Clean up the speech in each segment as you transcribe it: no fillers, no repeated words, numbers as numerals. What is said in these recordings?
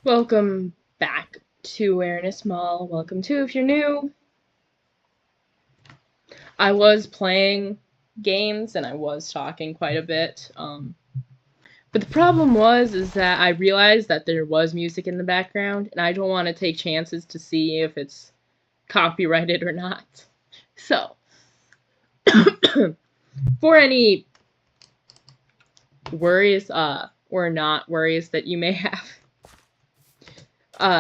Welcome back to Awareness Mall. Welcome to if you're new. I was playing games and I was talking quite a bit. But the problem is that I realized that there was music in the background and I don't want to take chances to see if it's copyrighted or not. So, for any worries, or not worries that you may have,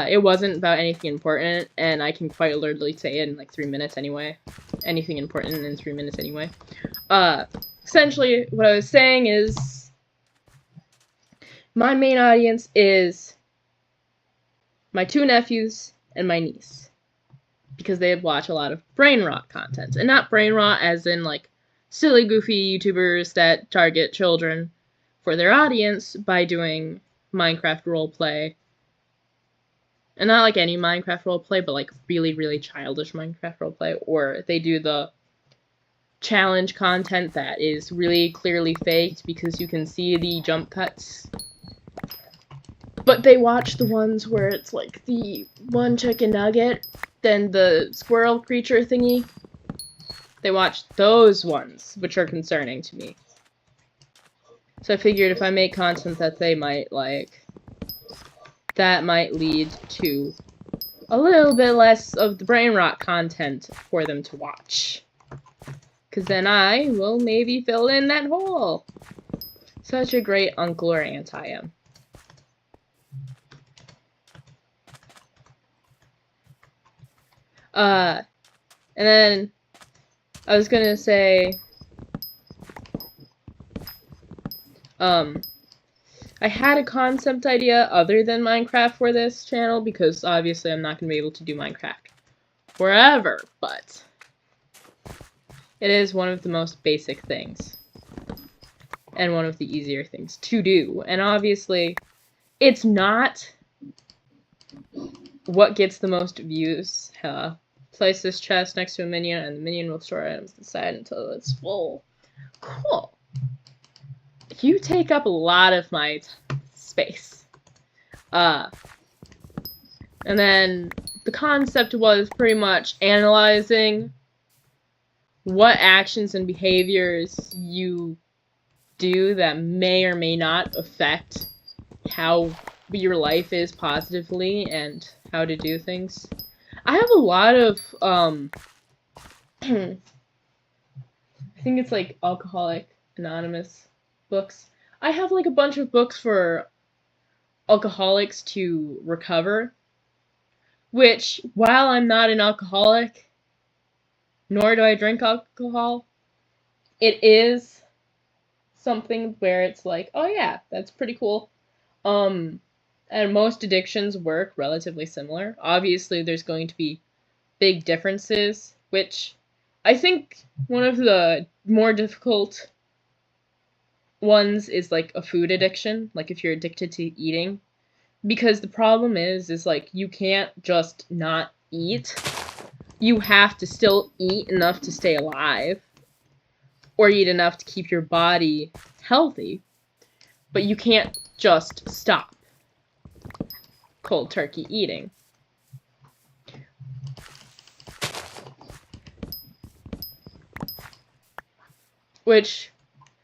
it wasn't about anything important, and I can quite literally say it in like 3 minutes anyway. Anything important in 3 minutes anyway. Essentially, what I was saying is, my main audience is my 2 nephews and my niece. Because they watch a lot of brain rot content. And not brain rot as in like silly, goofy YouTubers that target children for their audience by doing Minecraft roleplay. And not like any Minecraft roleplay, but like really, really childish Minecraft roleplay. Or they do the challenge content that is really clearly faked because you can see the jump cuts. But they watch the ones where it's like the one chicken nugget, then the squirrel creature thingy. They watch those ones, which are concerning to me. So I figured if I make content that they might like, that might lead to a little bit less of the brain rot content for them to watch. Because then I will maybe fill in that hole. Such a great uncle or aunt I am. And then I was gonna say, I had a concept idea other than Minecraft for this channel, because obviously I'm not gonna be able to do Minecraft forever, but it is one of the most basic things, and one of the easier things to do, and obviously, it's not what gets the most views. Place this chest next to a minion, and the minion will store items inside until it's full. Cool. You take up a lot of my space. And then the concept was pretty much analyzing what actions and behaviors you do that may or may not affect how your life is positively and how to do things. I have a lot of, I think it's like Alcoholic Anonymous books. I have like a bunch of books for alcoholics to recover, which, while I'm not an alcoholic, nor do I drink alcohol, it is something where it's like, oh yeah, that's pretty cool. And most addictions work relatively similar. Obviously, there's going to be big differences, which I think one of the more difficult ones is like a food addiction, like if you're addicted to eating. Because the problem is like you can't just not eat. You have to still eat enough to stay alive, or eat enough to keep your body healthy, but you can't just stop cold turkey eating. Which,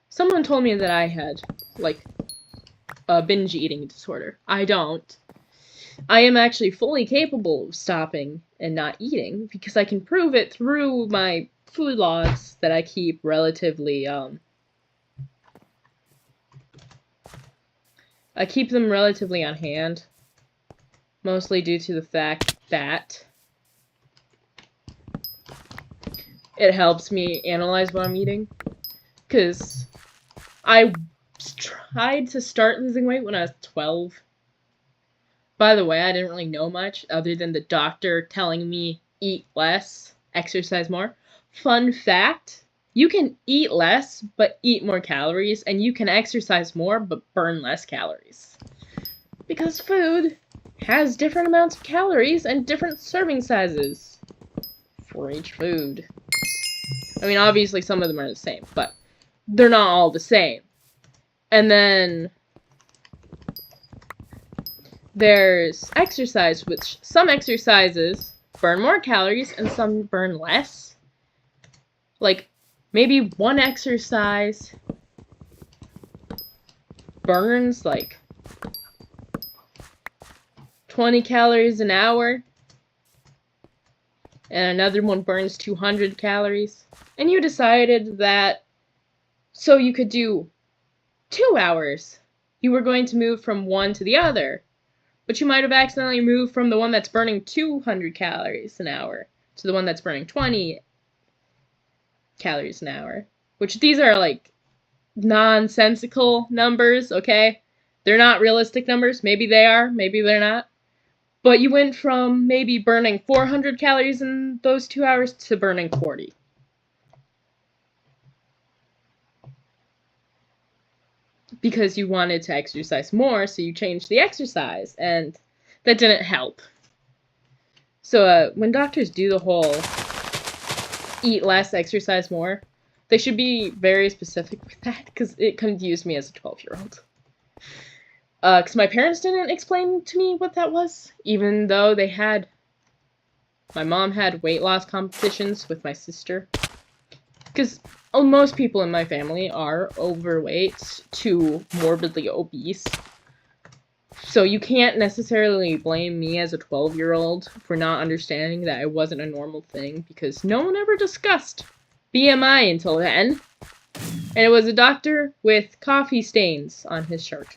someone told me that I had, like, a binge eating disorder. I don't. I am actually fully capable of stopping and not eating, because I can prove it through my food logs that I keep relatively, I keep them relatively on hand. Mostly due to the fact that it helps me analyze what I'm eating. Because I tried to start losing weight when I was 12. By the way, I didn't really know much other than the doctor telling me eat less, exercise more. Fun fact, you can eat less but eat more calories, and you can exercise more but burn less calories. Because food has different amounts of calories and different serving sizes for each food. I mean, obviously some of them are the same, but they're not all the same. And then there's exercise, which some exercises burn more calories and some burn less. Like, maybe one exercise burns, like, 20 calories an hour, and another one burns 200 calories. And you decided that so you could do 2 hours, you were going to move from one to the other. But you might have accidentally moved from the one that's burning 200 calories an hour to the one that's burning 20 calories an hour. Which these are like nonsensical numbers, okay? They're not realistic numbers. Maybe they are, maybe they're not. But you went from maybe burning 400 calories in those 2 hours to burning 40. Because you wanted to exercise more, so you changed the exercise, and that didn't help. So when doctors do the whole eat less, exercise more, they should be very specific with that, because it confused me as a 12-year-old. Because my parents didn't explain to me what that was, even though they had... My mom had weight loss competitions with my sister. Because most people in my family are overweight to morbidly obese. So you can't necessarily blame me as a 12-year-old for not understanding that it wasn't a normal thing, because no one ever discussed BMI until then. And it was a doctor with coffee stains on his shirt.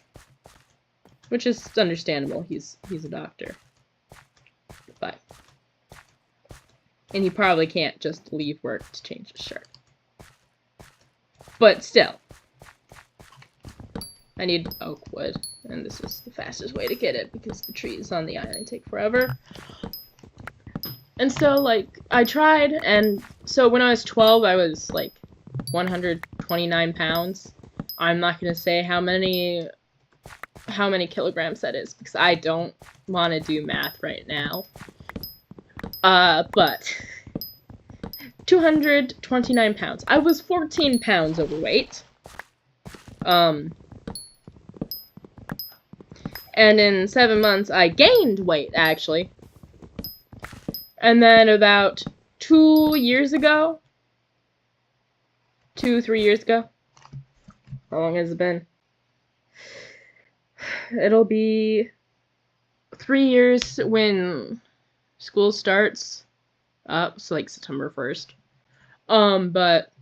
Which is understandable, he's a doctor. But... And he probably can't just leave work to change his shirt. But still. I need oak wood, and this is the fastest way to get it, because the trees on the island take forever. And so, like, I tried, and so when I was 12, I was, like, 129 pounds. I'm not gonna say how many kilograms that is, because I don't want to do math right now. But 229 pounds. I was 14 pounds overweight. And in 7 months, I gained weight, actually. And then about 2 years ago, 3 years ago, how long has it been? It'll be 3 years when school starts up, so like September 1st. But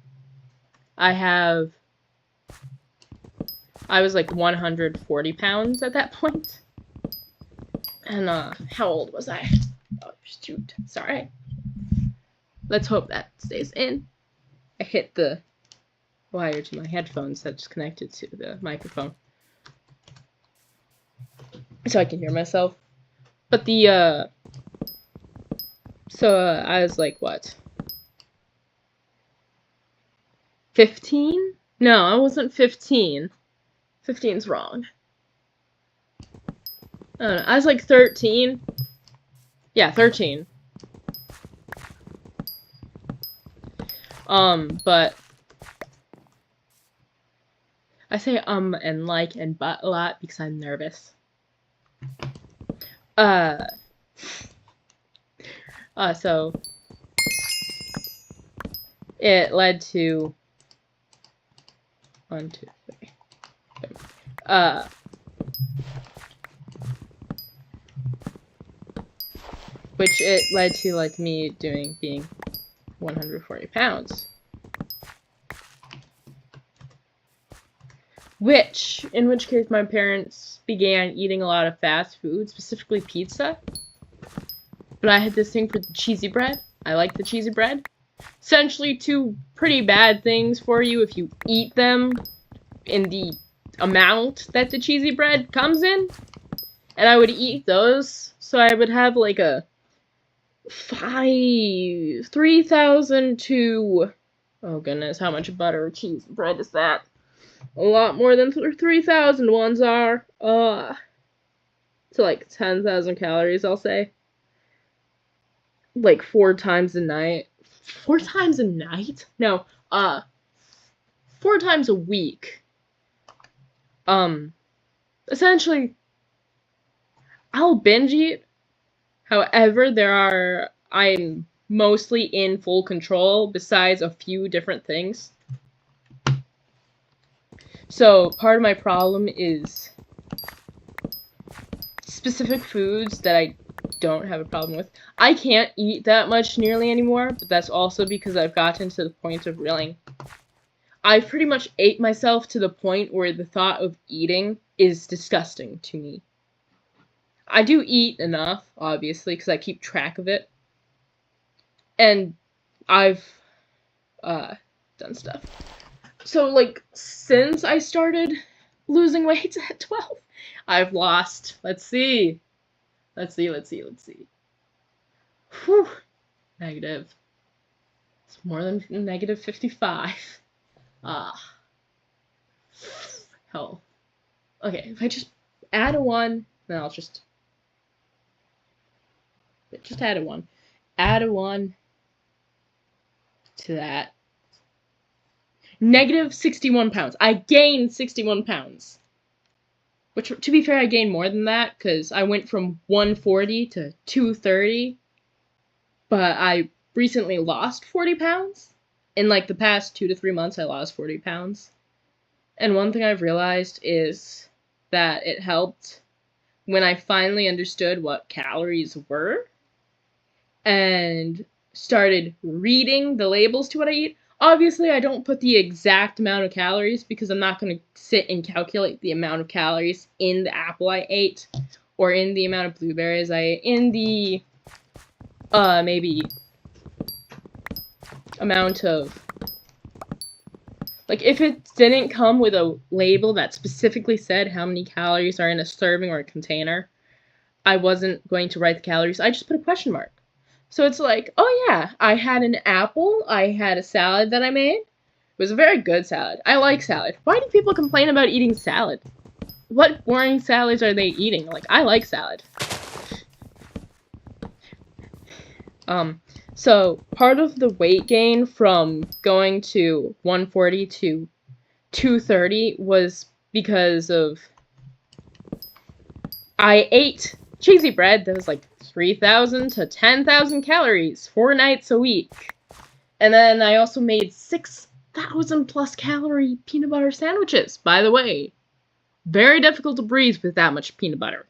I was like 140 pounds at that point. And how old was I? Oh shoot, sorry. Let's hope that stays in. I hit the wire to my headphones that's connected to the microphone, so I can hear myself. But I was like, what? 15? No, I wasn't 15. 15's wrong. I don't know. I was like 13. Yeah, 13. But I say and like and but a lot because I'm nervous. So it led to 1, 2, 3. Which it led to like me being 140 pounds. In which case my parents began eating a lot of fast food, specifically pizza. But I had this thing for the cheesy bread. I like the cheesy bread. Essentially 2 pretty bad things for you if you eat them in the amount that the cheesy bread comes in. And I would eat those, so I would have like a 3,000 to... Oh goodness, how much butter or cheese bread is that? A lot more than 3,000 ones are. To like 10,000 calories, I'll say. Like 4 times a night. 4 times a night? No, 4 times a week. Essentially, I'll binge eat. However, I'm mostly in full control besides a few different things. So part of my problem is specific foods that I don't have a problem with. I can't eat that much nearly anymore, but that's also because I've gotten to the point of realizing I've pretty much ate myself to the point where the thought of eating is disgusting to me. I do eat enough, obviously, because I keep track of it. And I've done stuff. So, like, since I started losing weight at 12, I've lost, let's see. Whew. Negative. It's more than negative 55. Hell. Okay, if I just add a 1, then I'll just add a 1. Add a 1 to that. Negative 61 pounds. I gained 61 pounds. Which, to be fair, I gained more than that, because I went from 140 to 230. But I recently lost 40 pounds. In, like, the past 2 to 3 months, I lost 40 pounds. And one thing I've realized is that it helped when I finally understood what calories were and started reading the labels to what I eat. Obviously, I don't put the exact amount of calories because I'm not going to sit and calculate the amount of calories in the apple I ate or in the amount of blueberries I ate, in the maybe amount of, like, if it didn't come with a label that specifically said how many calories are in a serving or a container, I wasn't going to write the calories. I just put a question mark. So it's like, oh yeah, I had an apple, I had a salad that I made. It was a very good salad. I like salad. Why do people complain about eating salad? What boring salads are they eating? Like, I like salad. So part of the weight gain from going to 140 to 230 was because of I ate cheesy bread that was like 3,000 to 10,000 calories 4 nights a week. And then I also made 6,000 plus calorie peanut butter sandwiches. By the way, very difficult to breathe with that much peanut butter.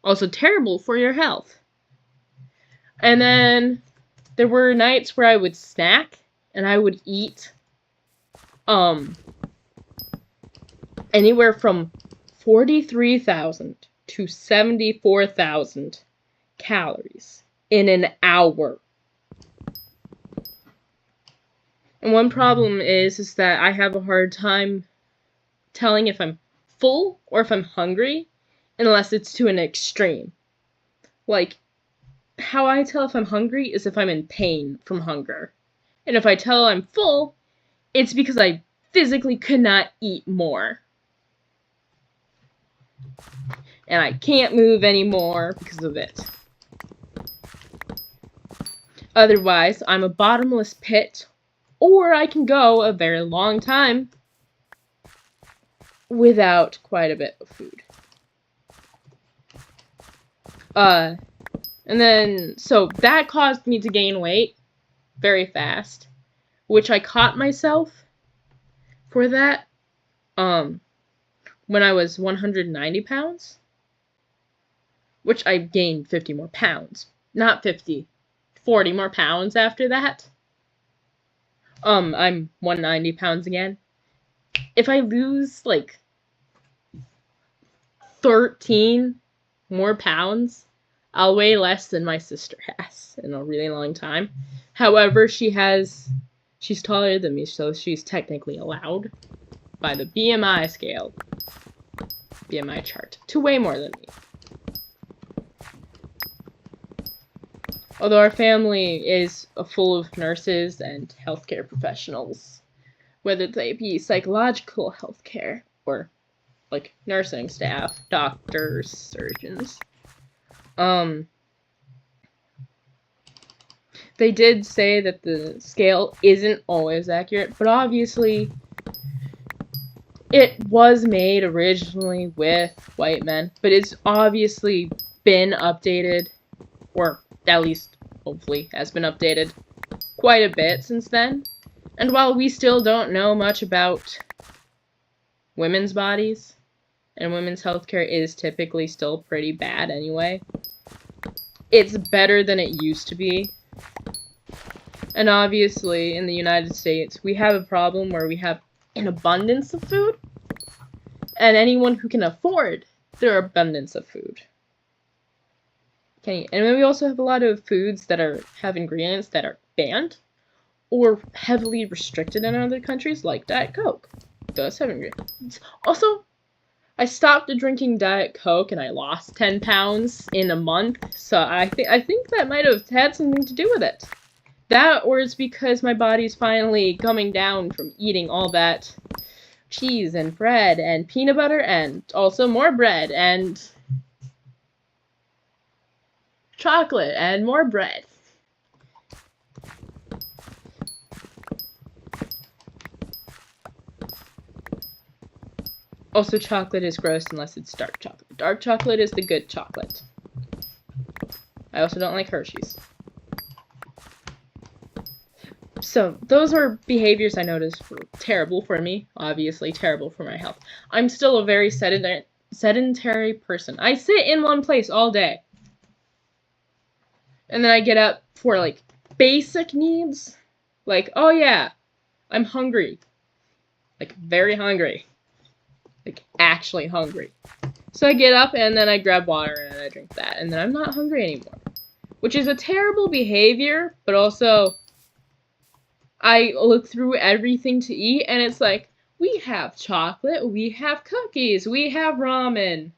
Also terrible for your health. And then there were nights where I would snack and I would eat anywhere from 43,000 to 74,000 calories in an hour. And one problem is that I have a hard time telling if I'm full or if I'm hungry unless it's to an extreme. Like, how I tell if I'm hungry is if I'm in pain from hunger. And if I tell I'm full, it's because I physically could not eat more. And I can't move anymore because of it. Otherwise, I'm a bottomless pit, or I can go a very long time without quite a bit of food. And then, so that caused me to gain weight very fast, which I caught myself for that, when I was 190 pounds, which I gained 50 more pounds. Not 50, 40 more pounds after that. I'm 190 pounds again. If I lose, like, 13 more pounds, I'll weigh less than my sister has in a really long time. However, she's taller than me, so she's technically allowed by the BMI scale, BMI chart, to weigh more than me. Although our family is full of nurses and healthcare professionals, whether they be psychological healthcare or, like, nursing staff, doctors, surgeons. They did say that the scale isn't always accurate, but obviously it was made originally with white men, but it's obviously been updated, or at least hopefully has been updated quite a bit since then. And while we still don't know much about women's bodies, and women's healthcare is typically still pretty bad anyway, it's better than it used to be. And obviously, in the United States, we have a problem where we have an abundance of food, and anyone who can afford their abundance of food can eat. And then we also have a lot of foods that have ingredients that are banned or heavily restricted in other countries, like Diet Coke. It does have ingredients. Also, I stopped drinking Diet Coke and I lost 10 pounds in a month, so I think that might have had something to do with it. That, or it's because my body's finally coming down from eating all that cheese and bread and peanut butter and also more bread and chocolate and more bread. Also, chocolate is gross unless it's dark chocolate. Dark chocolate is the good chocolate. I also don't like Hershey's. So, those are behaviors I noticed were terrible for me. Obviously, terrible for my health. I'm still a very sedentary person. I sit in one place all day. And then I get up for, like, basic needs. Like, oh yeah, I'm hungry. Like, very hungry. Like, actually hungry. So I get up and then I grab water and I drink that. And then I'm not hungry anymore. Which is a terrible behavior, but also I look through everything to eat and it's like, we have chocolate, we have cookies, we have ramen.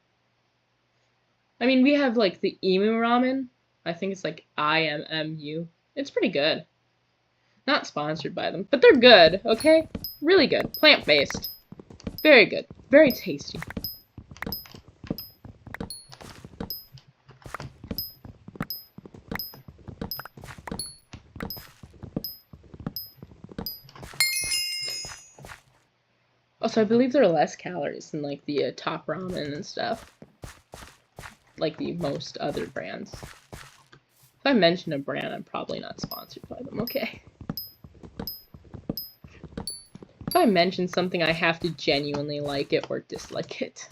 I mean, we have like the emu ramen. I think it's like IMMU. It's pretty good. Not sponsored by them, but they're good, okay? Really good. Plant-based. Very good. Very tasty. Also, I believe there are less calories than, like, the top ramen and stuff. Like the most other brands. If I mention a brand, I'm probably not sponsored by them, okay? If I mention something, I have to genuinely like it or dislike it.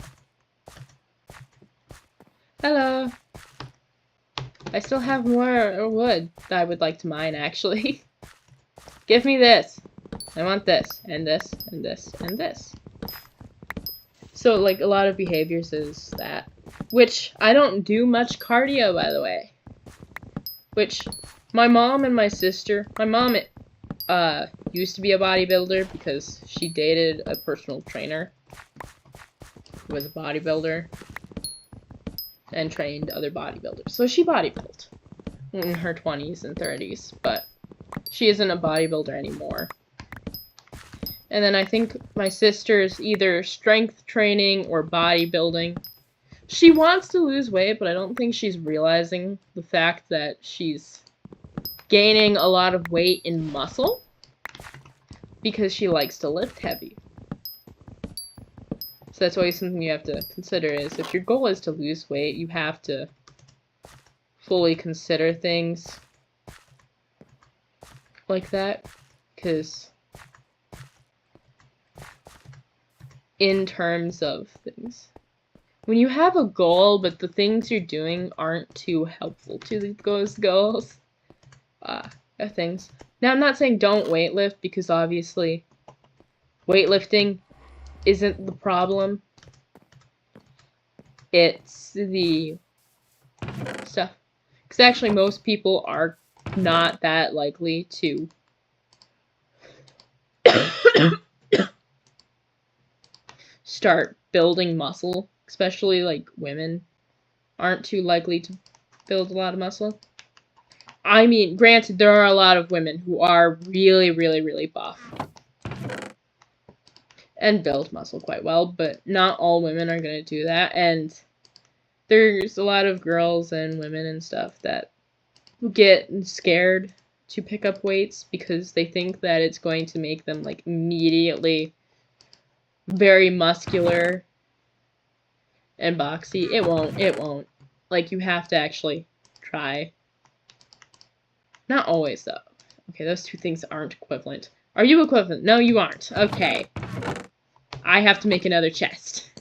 Hello! I still have more wood that I would like to mine, actually. Give me this! I want this, and this, and this, and this. So, like, a lot of behaviors is that. Which, I don't do much cardio, by the way. Which, my mom and my sister, my mom, used to be a bodybuilder because she dated a personal trainer who was a bodybuilder and trained other bodybuilders. So she bodybuilt in her 20s and 30s, but she isn't a bodybuilder anymore. And then I think my sister's either strength training or bodybuilding. She wants to lose weight, but I don't think she's realizing the fact that she's gaining a lot of weight in muscle because she likes to lift heavy. So that's always something you have to consider is if your goal is to lose weight, you have to fully consider things like that, because in terms of things, when you have a goal but the things you're doing aren't too helpful to those goals, things. Now, I'm not saying don't weightlift, because obviously weightlifting isn't the problem. It's the stuff. Because actually most people are not that likely to start building muscle. Especially, like, women aren't too likely to build a lot of muscle. I mean, granted, there are a lot of women who are really, really, really buff and build muscle quite well, but not all women are going to do that, and there's a lot of girls and women and stuff that get scared to pick up weights because they think that it's going to make them, like, immediately very muscular and boxy. It won't. Like, you have to actually try. Not always, though. Okay, those two things aren't equivalent. Are you equivalent? No, you aren't. Okay. I have to make another chest.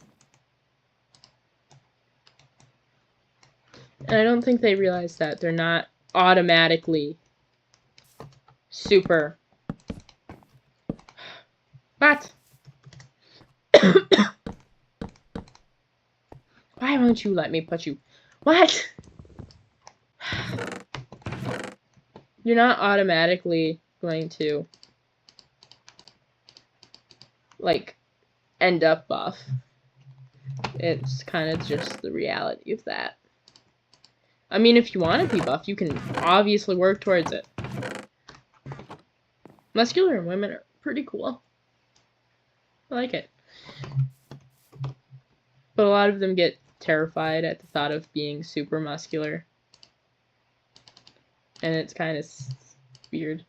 And I don't think they realize that they're not automatically super. What? Why won't you let me put you? What? You're not automatically going to, like, end up buff. It's kind of just the reality of that. I mean, if you want to be buff, you can obviously work towards it. Muscular women are pretty cool. I like it. But a lot of them get terrified at the thought of being super muscular. And it's kind of weird.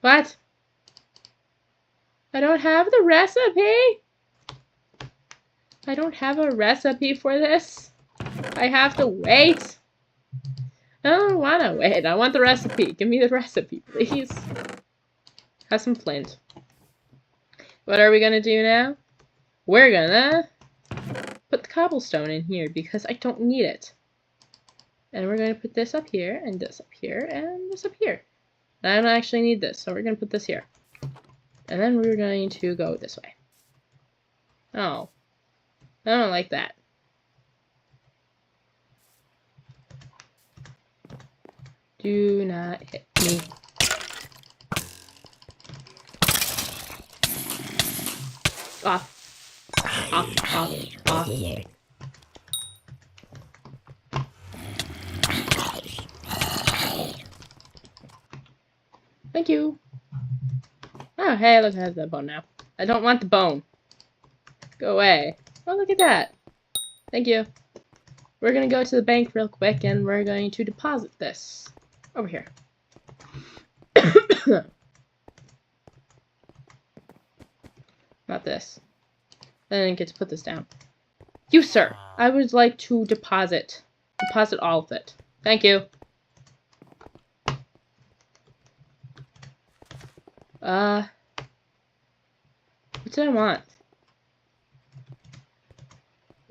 What? I don't have the recipe! I don't have a recipe for this. I have to wait. I don't want to wait. I want the recipe. Give me the recipe, please. Have some flint. What are we gonna do now? We're gonna put the cobblestone in here because I don't need it. And we're gonna put this up here, and this up here, and this up here. And I don't actually need this, so we're gonna put this here. And then we're going to go this way. Oh. I don't like that. Do not hit me. Off. Off, off, off. Thank you. Oh, hey, look, I have that bone now. I don't want the bone. Go away. Oh, look at that. Thank you. We're gonna go to the bank real quick, and we're going to deposit this over here. Not this. Then I didn't get to put this down. You, sir. I would like to deposit all of it. Thank you. What did I want?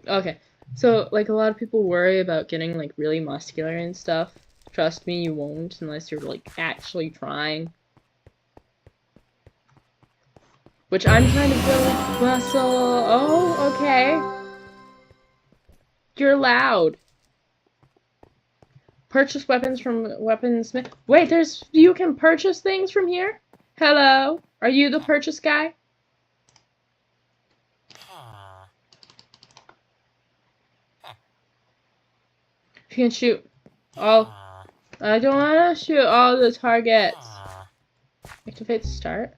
Okay, so, like, a lot of people worry about getting, like, really muscular and stuff. Trust me, you won't unless you're, like, actually trying. Which I'm trying to build muscle. Oh, okay. You're loud. Purchase weapons from weaponsmith. Wait, you can purchase things from here? Hello? Are you the purchase guy? You can shoot all. I don't want to shoot all the targets. Activate start.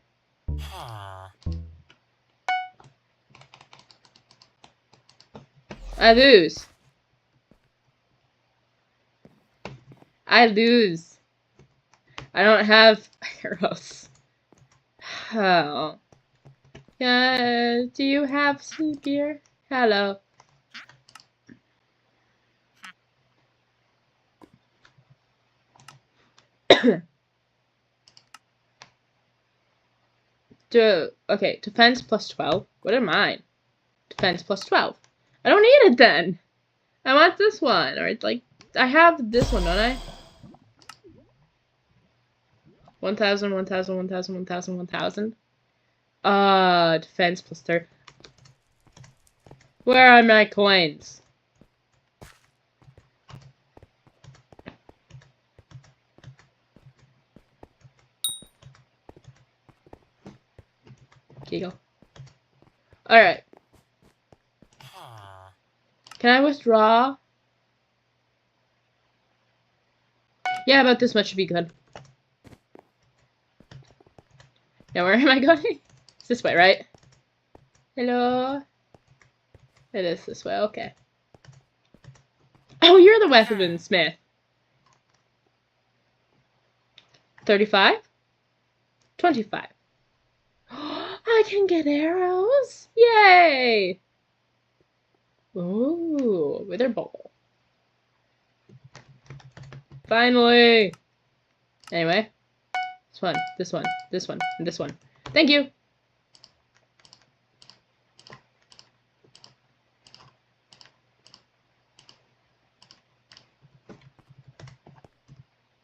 I lose. I lose. I don't have arrows. Oh. Do you have some gear? Hello. Okay, defense plus 12. What am I? Defense plus 12. I don't need it then. I want this one. Or it's like, I have this one, don't I? 1,000, 1,000, 1,000, 1,000, 1,000. Defense plus 30. Where are my coins? Giggle. Alright. Can I withdraw? Yeah, about this much should be good. Now, where am I going? It's this way, right? Hello? It is this way, okay. Oh, you're the weaponsmith. 35? 25. I can get arrows! Yay! Ooh, wither bowl. Finally! Anyway. This one, this one, this one, and this one. Thank you!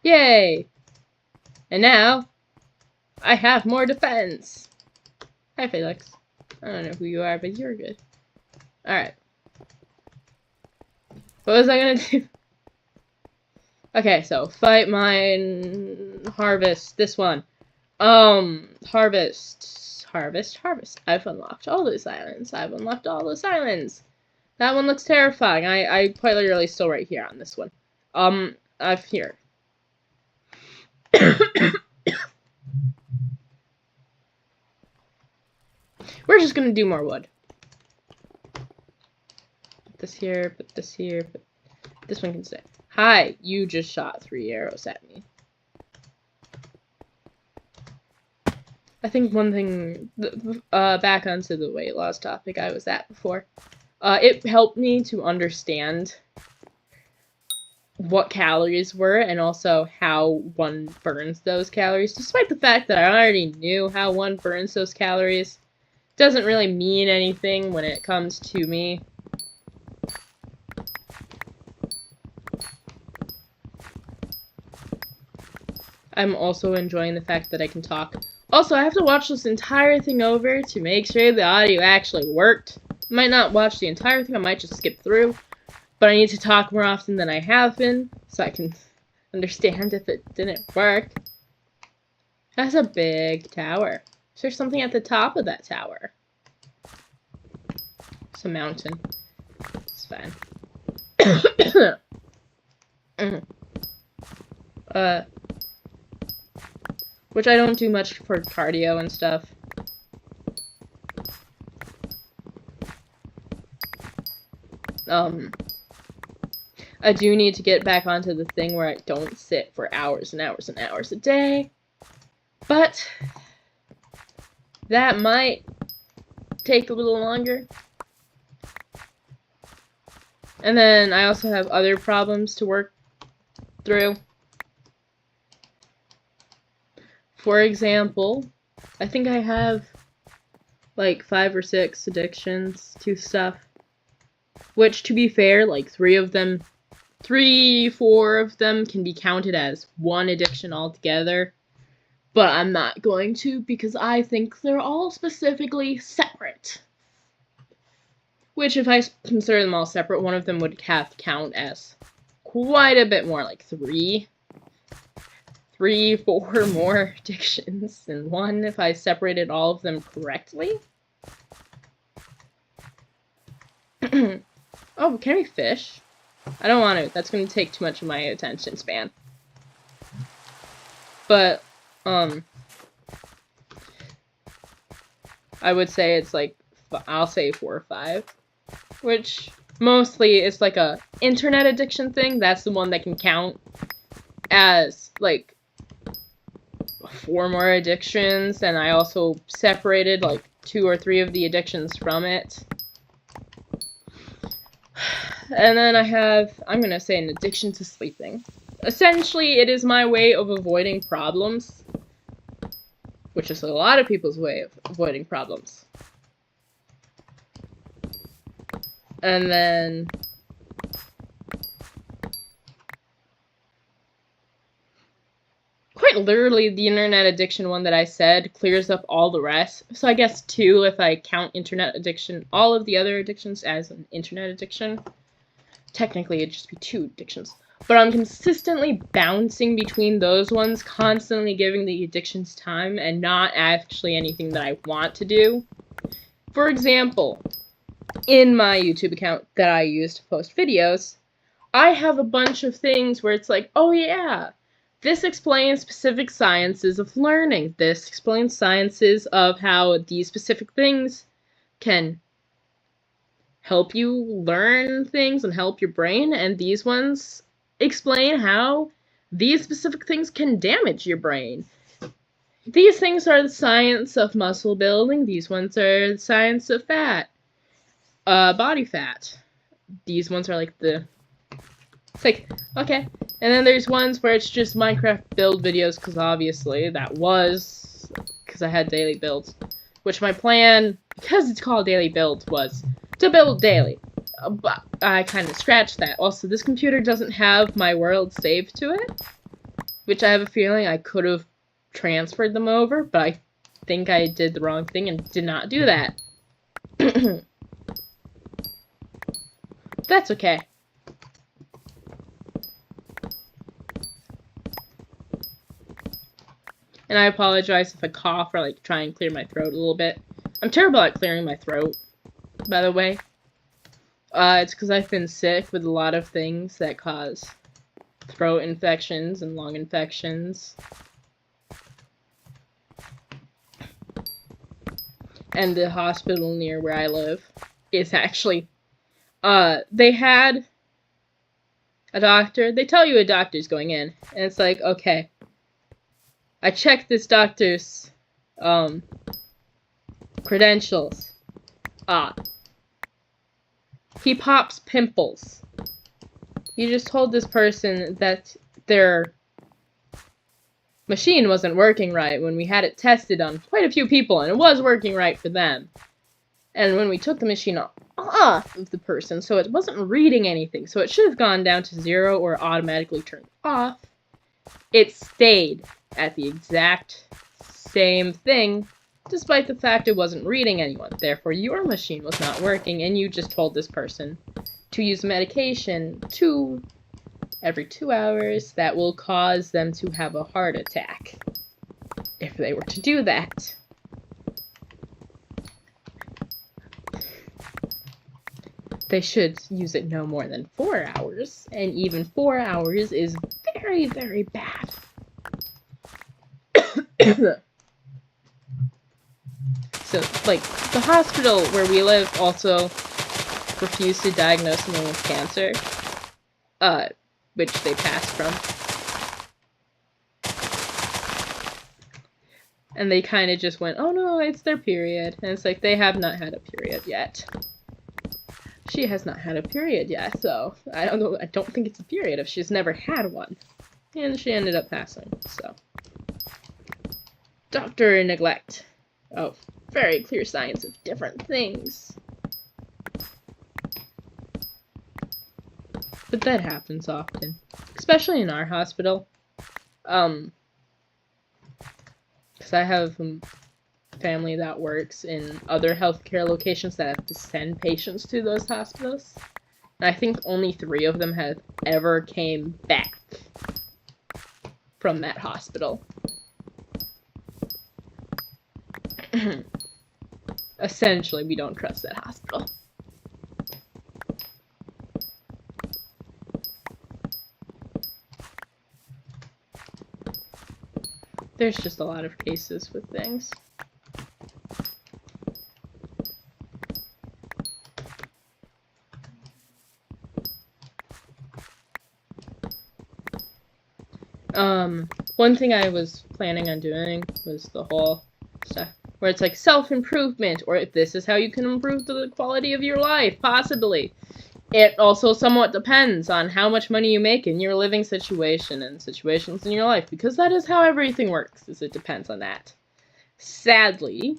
Yay! And now, I have more defense! Hi, Felix. I don't know who you are, but you're good. Alright. What was I gonna do? Okay, so, fight mine, harvest, this one. Harvest. I've unlocked all those islands. That one looks terrifying. I quite literally still right here on this one. I've here. We're just gonna do more wood. Put this here, put this here, but this one can stay. Hi, you just shot 3 arrows at me. I think one thing, back onto the weight loss topic I was at before, it helped me to understand what calories were and also how one burns those calories. Despite the fact that I already knew how one burns those calories, doesn't really mean anything when it comes to me. I'm also enjoying the fact that I can talk. Also, I have to watch this entire thing over to make sure the audio actually worked. I might not watch the entire thing, I might just skip through. But I need to talk more often than I have been, so I can understand if it didn't work. That's a big tower. Is there something at the top of that tower? It's a mountain. It's fine. Which I don't do much for cardio and stuff. I do need to get back onto the thing where I don't sit for hours and hours and hours a day. But that might take a little longer. And then I also have other problems to work through. For example, I think I have like 5 or 6 addictions to stuff. Which, to be fair, like 3, 4 of them can be counted as one addiction altogether. But I'm not going to because I think they're all specifically separate. Which, if I consider them all separate, one of them would have to count as quite a bit more, like 3, 4 more addictions than one if I separated all of them correctly. Oh, can we fish? I don't want to. That's going to take too much of my attention span. But, I would say it's like, I'll say 4 or 5. Which, mostly, is like a internet addiction thing. That's the one that can count as, like, 4 more addictions. And I also separated, like, 2 or 3 of the addictions from it. And then I have, I'm gonna say, an addiction to sleeping. Essentially, it is my way of avoiding problems. Which is a lot of people's way of avoiding problems. And then quite literally, the internet addiction one that I said clears up all the rest. So I guess 2 if I count internet addiction, all of the other addictions as an internet addiction. Technically, it'd just be 2 addictions. But I'm consistently bouncing between those ones, constantly giving the addictions time, and not actually anything that I want to do. For example, in my YouTube account that I use to post videos, I have a bunch of things where it's like, oh yeah, this explains specific sciences of learning. This explains sciences of how these specific things can help you learn things and help your brain, and these ones explain how these specific things can damage your brain. These things are the science of muscle building. These ones are the science of fat. Body fat. These ones are like the... It's like, okay, And then there's ones where it's just Minecraft build videos, because obviously because I had daily builds. Which my plan, because it's called daily builds, was to build daily. But I kind of scratched that. Also, this computer doesn't have my world saved to it, which I have a feeling I could have transferred them over, but I think I did the wrong thing and did not do that. That's okay. And I apologize if I cough or like try and clear my throat a little bit. I'm terrible at clearing my throat, by the way. It's because I've been sick with a lot of things that cause throat infections and lung infections. And the hospital near where I live is actually, they had a doctor. They tell you a doctor's going in, and it's like, okay. I checked this doctor's, credentials. He pops pimples. He just told this person that their machine wasn't working right when we had it tested on quite a few people, and it was working right for them. And when we took the machine off of the person, so it wasn't reading anything, so it should have gone down to 0 or automatically turned off, it stayed at the exact same thing, despite the fact it wasn't reading anyone. Therefore, your machine was not working, and you just told this person to use medication every 2 hours that will cause them to have a heart attack if they were to do that. They should use it no more than 4 hours, and even 4 hours is very, very bad. So, like, the hospital where we live also refused to diagnose someone with cancer, which they passed from. And they kind of just went, oh no, it's their period. And it's like, they have not had a period yet. She has not had a period yet, so I don't think it's a period if she's never had one. And she ended up passing, so. Doctor neglect. Oh, very clear signs of different things. But that happens often. Especially in our hospital. Because I have a family that works in other healthcare locations that have to send patients to those hospitals. And I think only 3 of them have ever came back from that hospital. Essentially, we don't trust that hospital. There's just a lot of cases with things. One thing I was planning on doing was the whole stuff where it's like self-improvement, or if this is how you can improve the quality of your life, possibly. It also somewhat depends on how much money you make in your living situation and situations in your life, because that is how everything works, is it depends on that. Sadly,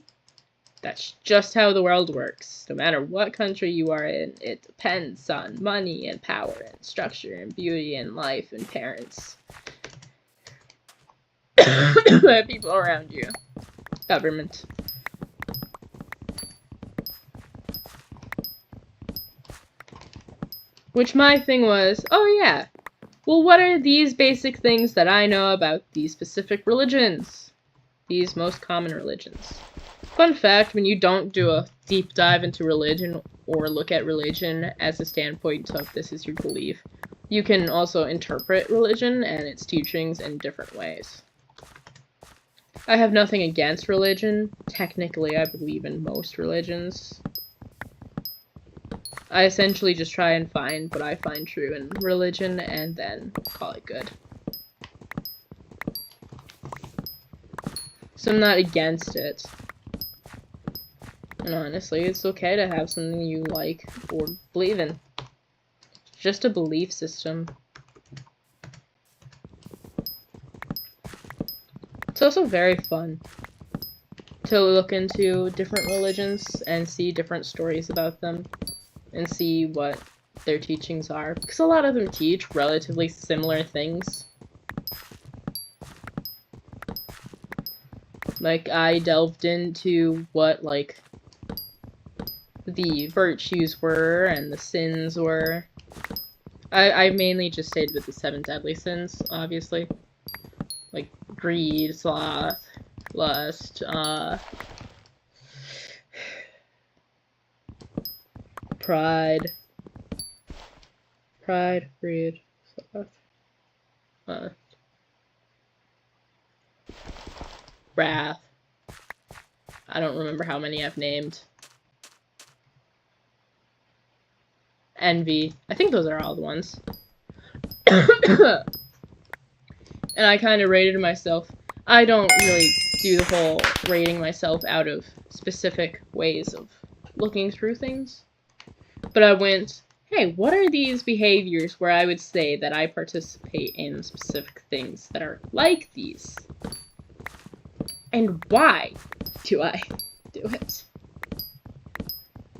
that's just how the world works. No matter what country you are in, it depends on money and power and structure and beauty and life and parents. People around you. Government. Which my thing was, oh yeah, well what are these basic things that I know about these specific religions? These most common religions. Fun fact, when you don't do a deep dive into religion or look at religion as a standpoint of this is your belief, you can also interpret religion and its teachings in different ways. I have nothing against religion. Technically, I believe in most religions. I essentially just try and find what I find true in religion and then call it good. So I'm not against it. And honestly, it's okay to have something you like or believe in. It's just a belief system. also very fun to look into different religions and see different stories about them and see what their teachings are, because a lot of them teach relatively similar things. Like, I delved into what, like, the virtues were and the sins were. I mainly just stayed with the 7 deadly sins, obviously. Like, greed, sloth, lust, pride, greed, sloth, wrath. I don't remember how many I've named. Envy. I think those are all the ones. And I kind of rated myself. I don't really do the whole rating myself out of specific ways of looking through things. But I went, hey, what are these behaviors where I would say that I participate in specific things that are like these? And why do I do it?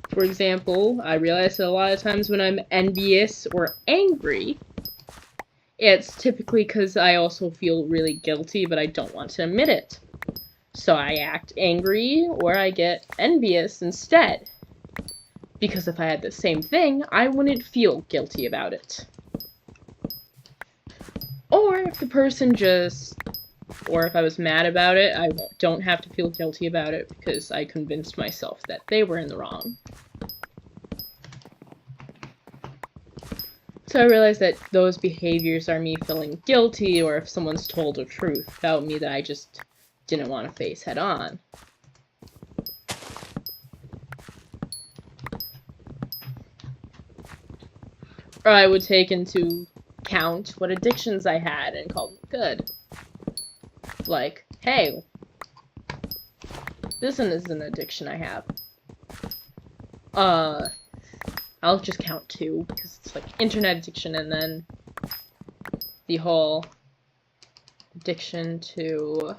For example, I realize that a lot of times when I'm envious or angry, it's typically because I also feel really guilty, but I don't want to admit it. So I act angry, or I get envious instead. Because if I had the same thing, I wouldn't feel guilty about it. Or if the person or if I was mad about it, I don't have to feel guilty about it because I convinced myself that they were in the wrong. So I realized that those behaviors are me feeling guilty, or if someone's told a truth about me that I just didn't want to face head on. Or I would take into account what addictions I had and call them good. Like, hey, this one is an addiction I have. I'll just count 2, because it's like internet addiction and then the whole addiction to...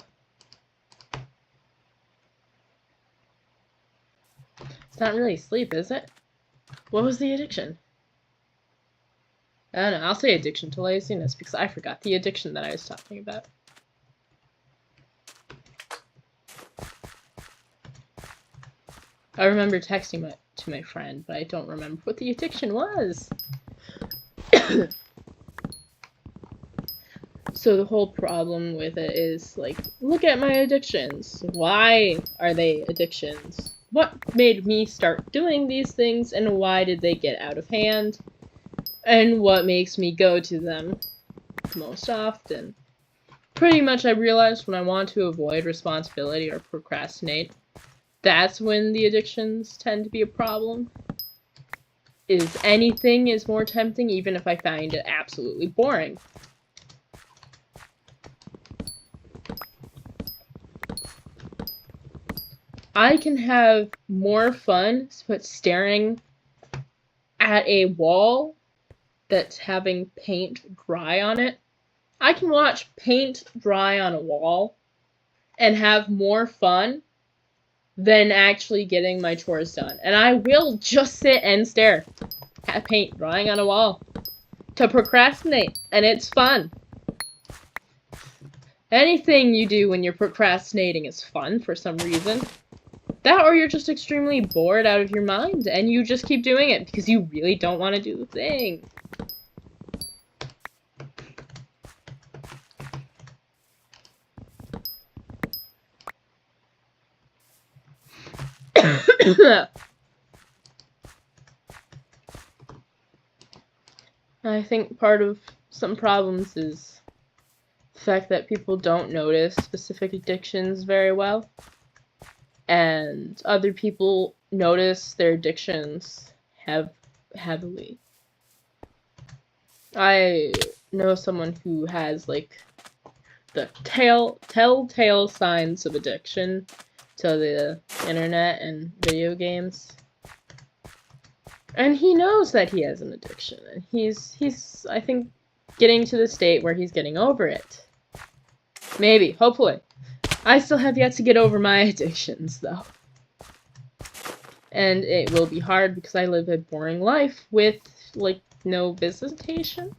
It's not really sleep, is it? What was the addiction? I don't know, I'll say addiction to laziness, because I forgot the addiction that I was talking about. I remember texting to my friend, but I don't remember what the addiction was. So the whole problem with it is, like, look at my addictions. Why are they addictions? What made me start doing these things, and why did they get out of hand? And what makes me go to them most often? Pretty much I realized when I want to avoid responsibility or procrastinate, that's when the addictions tend to be a problem. Anything is more tempting, even if I find it absolutely boring. I can have more fun staring at a wall that's having paint dry on it. I can watch paint dry on a wall and have more fun than actually getting my chores done. And I will just sit and stare at paint drying on a wall to procrastinate, and it's fun. Anything you do when you're procrastinating is fun for some reason. That, or you're just extremely bored out of your mind, and you just keep doing it because you really don't want to do the thing. I think part of some problems is the fact that people don't notice specific addictions very well, and other people notice their addictions heavily. I know someone who has, like, the telltale signs of addiction to the internet and video games. And he knows that he has an addiction, and he's I think, getting to the state where he's getting over it. Maybe, hopefully. I still have yet to get over my addictions, though. And it will be hard because I live a boring life with, like, no visitation.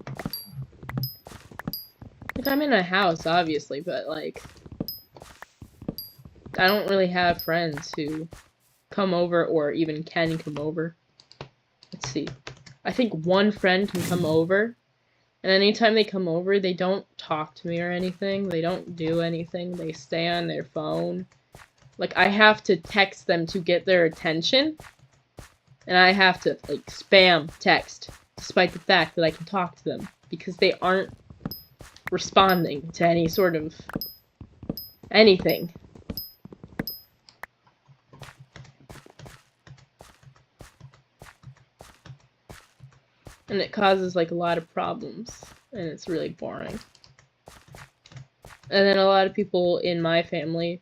Like, I'm in a house, obviously, but, like, I don't really have friends who come over or even can come over. Let's see. I think one friend can come over, and anytime they come over, they don't talk to me or anything. They don't do anything. They stay on their phone. Like, I have to text them to get their attention, and I have to, like, spam text, despite the fact that I can talk to them, because they aren't responding to any sort of anything. And it causes, like, a lot of problems, and it's really boring. And then a lot of people in my family,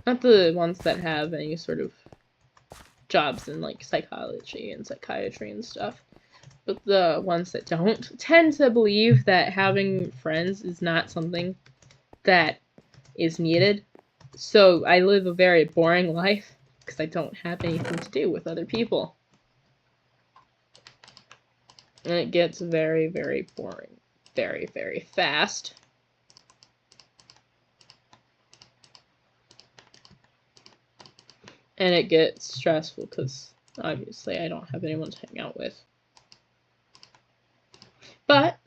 not the ones that have any sort of jobs in, like, psychology and psychiatry and stuff, but the ones that don't tend to believe that having friends is not something that is needed. So I live a very boring life because I don't have anything to do with other people. And it gets very, very boring. Very, very fast. And it gets stressful because obviously I don't have anyone to hang out with. But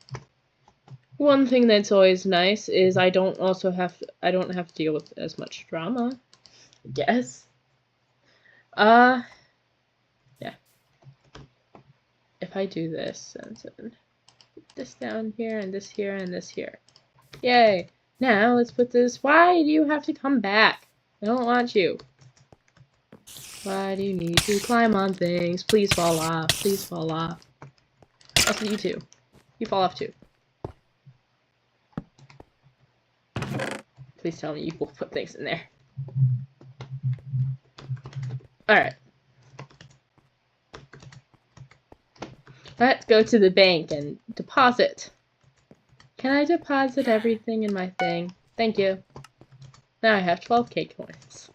one thing that's always nice is I don't have to deal with as much drama, I guess. Yeah. If I do this and then this down here and this here and this here. Yay! Now let's put this. Why do you have to come back? I don't want you. Why do you need to climb on things? Please fall off. Please fall off. Also, you too. You fall off too. Please tell me you will put things in there. Alright. Let's go to the bank and deposit. Can I deposit everything in my thing? Thank you. Now I have 12k coins.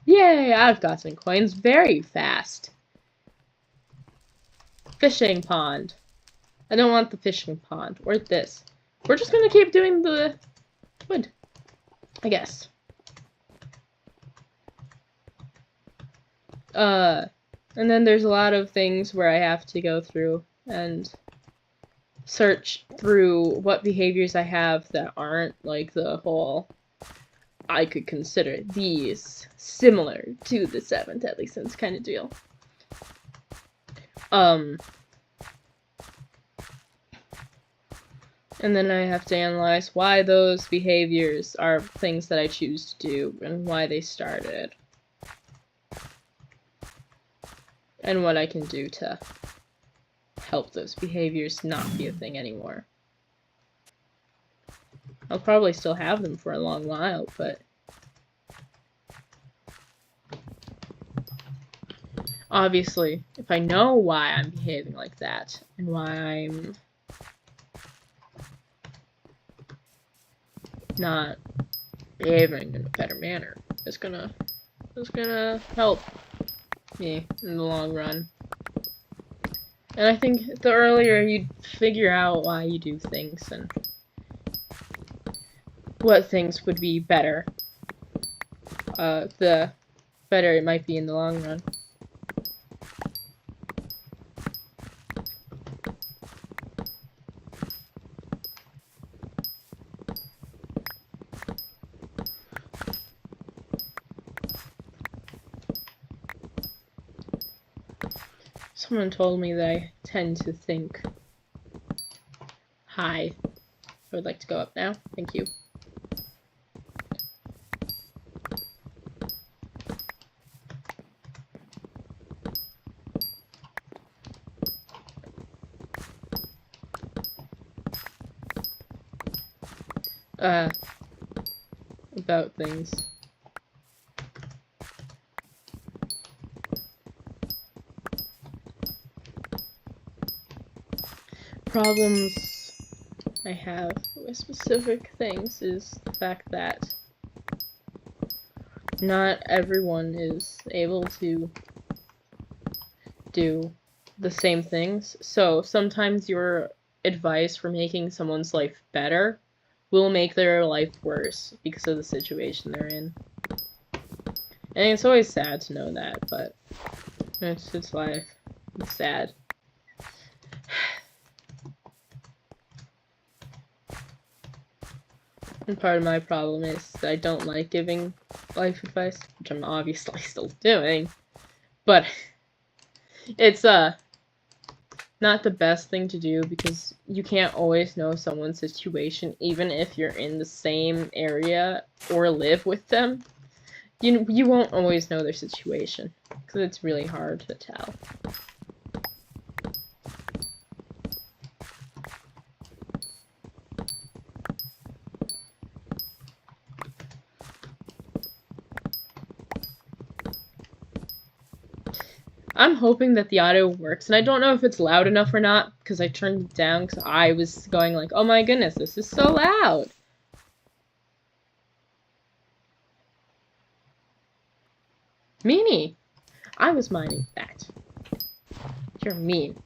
Yay! I've got some coins very fast. Fishing pond. I don't want the fishing pond. Or this. We're just gonna keep doing the wood, I guess. And then there's a lot of things where I have to go through and search through what behaviors I have that aren't like the whole I could consider these similar to the 7 deadly sins kind of deal. And then I have to analyze why those behaviors are things that I choose to do and why they started. And what I can do to help those behaviors not be a thing anymore. I'll probably still have them for a long while, but obviously, if I know why I'm behaving like that, and why I'm not behaving in a better manner, it's gonna help me in the long run. And I think the earlier you figure out why you do things and what things would be better, the better it might be in the long run. Someone told me that I tend to think high. I would like to go up now. Thank you. About things. Problems I have with specific things is the fact that not everyone is able to do the same things. So sometimes your advice for making someone's life better will make their life worse because of the situation they're in. And it's always sad to know that, but it's life. It's sad. And part of my problem is that I don't like giving life advice, which I'm obviously still doing, but it's not the best thing to do because you can't always know someone's situation even if you're in the same area or live with them. You won't always know their situation because it's really hard to tell. I'm hoping that the audio works, and I don't know if it's loud enough or not, because I turned it down because I was going like, oh my goodness, this is so loud. Meanie! I was mining that. You're mean.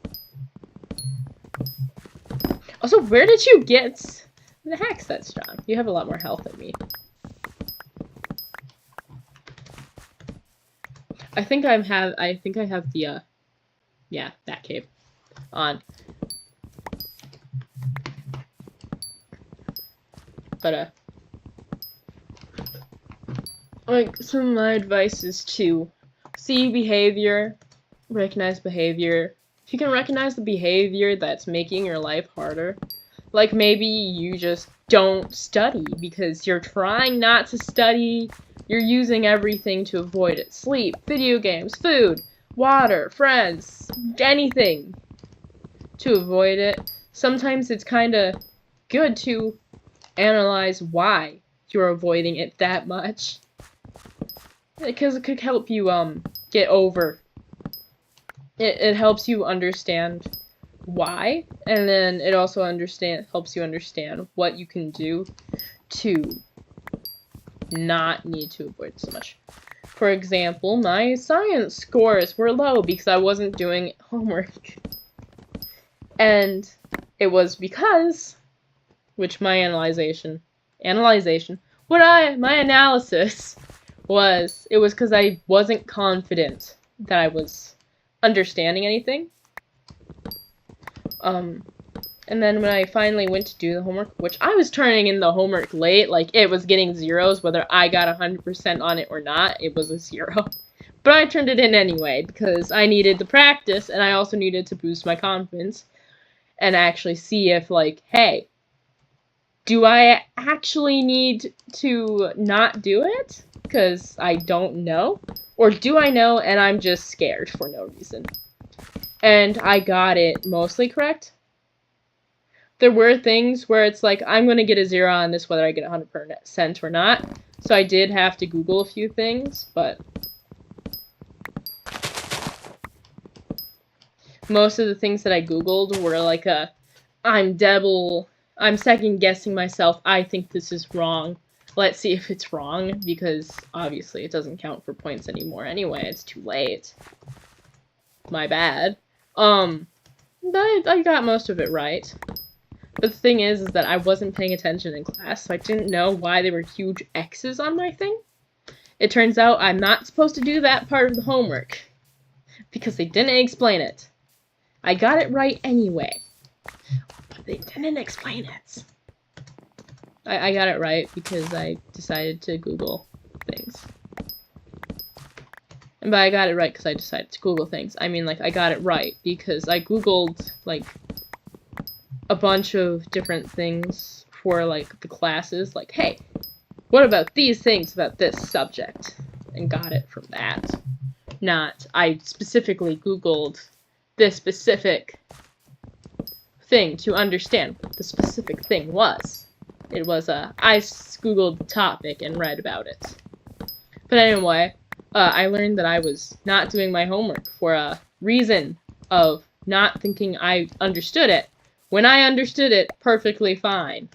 Also, where did you get the hacks that strong? You have a lot more health than me. I think I have the, yeah, that cave on. But, like, some of my advice is to see behavior, recognize behavior. If you can recognize the behavior that's making your life harder, like maybe you just don't study because you're trying not to study. You're using everything to avoid it. Sleep, video games, food, water, friends, anything to avoid it. Sometimes it's kind of good to analyze why you're avoiding it that much. Because it could help you get over. It helps you understand why, and then it also helps you understand what you can do to not need to avoid so much. For example, my science scores were low because I wasn't doing homework. And it was because, which my analysis was, it was because I wasn't confident that I was understanding anything. And then when I finally went to do the homework, which I was turning in the homework late, like it was getting zeros, whether I got 100% on it or not, it was a 0. But I turned it in anyway, because I needed the practice, and I also needed to boost my confidence, and actually see if, like, hey, do I actually need to not do it? Because I don't know? Or do I know and I'm just scared for no reason? And I got it mostly correct. There were things where it's like, I'm going to get a 0 on this whether I get 100% or not. So I did have to Google a few things, but most of the things that I Googled were like I'm second guessing myself, I think this is wrong. Let's see if it's wrong, because obviously it doesn't count for points anymore anyway, it's too late. My bad. I got most of it right. But the thing is that I wasn't paying attention in class, so I didn't know why there were huge X's on my thing. It turns out I'm not supposed to do that part of the homework, because they didn't explain it. I got it right anyway, but they didn't explain it. I got it right because I decided to Google things. And by I got it right because I decided to Google things, I mean, like, I got it right because I Googled, like, a bunch of different things for, like, the classes. Like, hey, what about these things about this subject? And got it from that. Not, I specifically Googled this specific thing to understand what the specific thing was. It was, I Googled the topic and read about it. But anyway, I learned that I was not doing my homework for a reason of not thinking I understood it, when I understood it perfectly fine.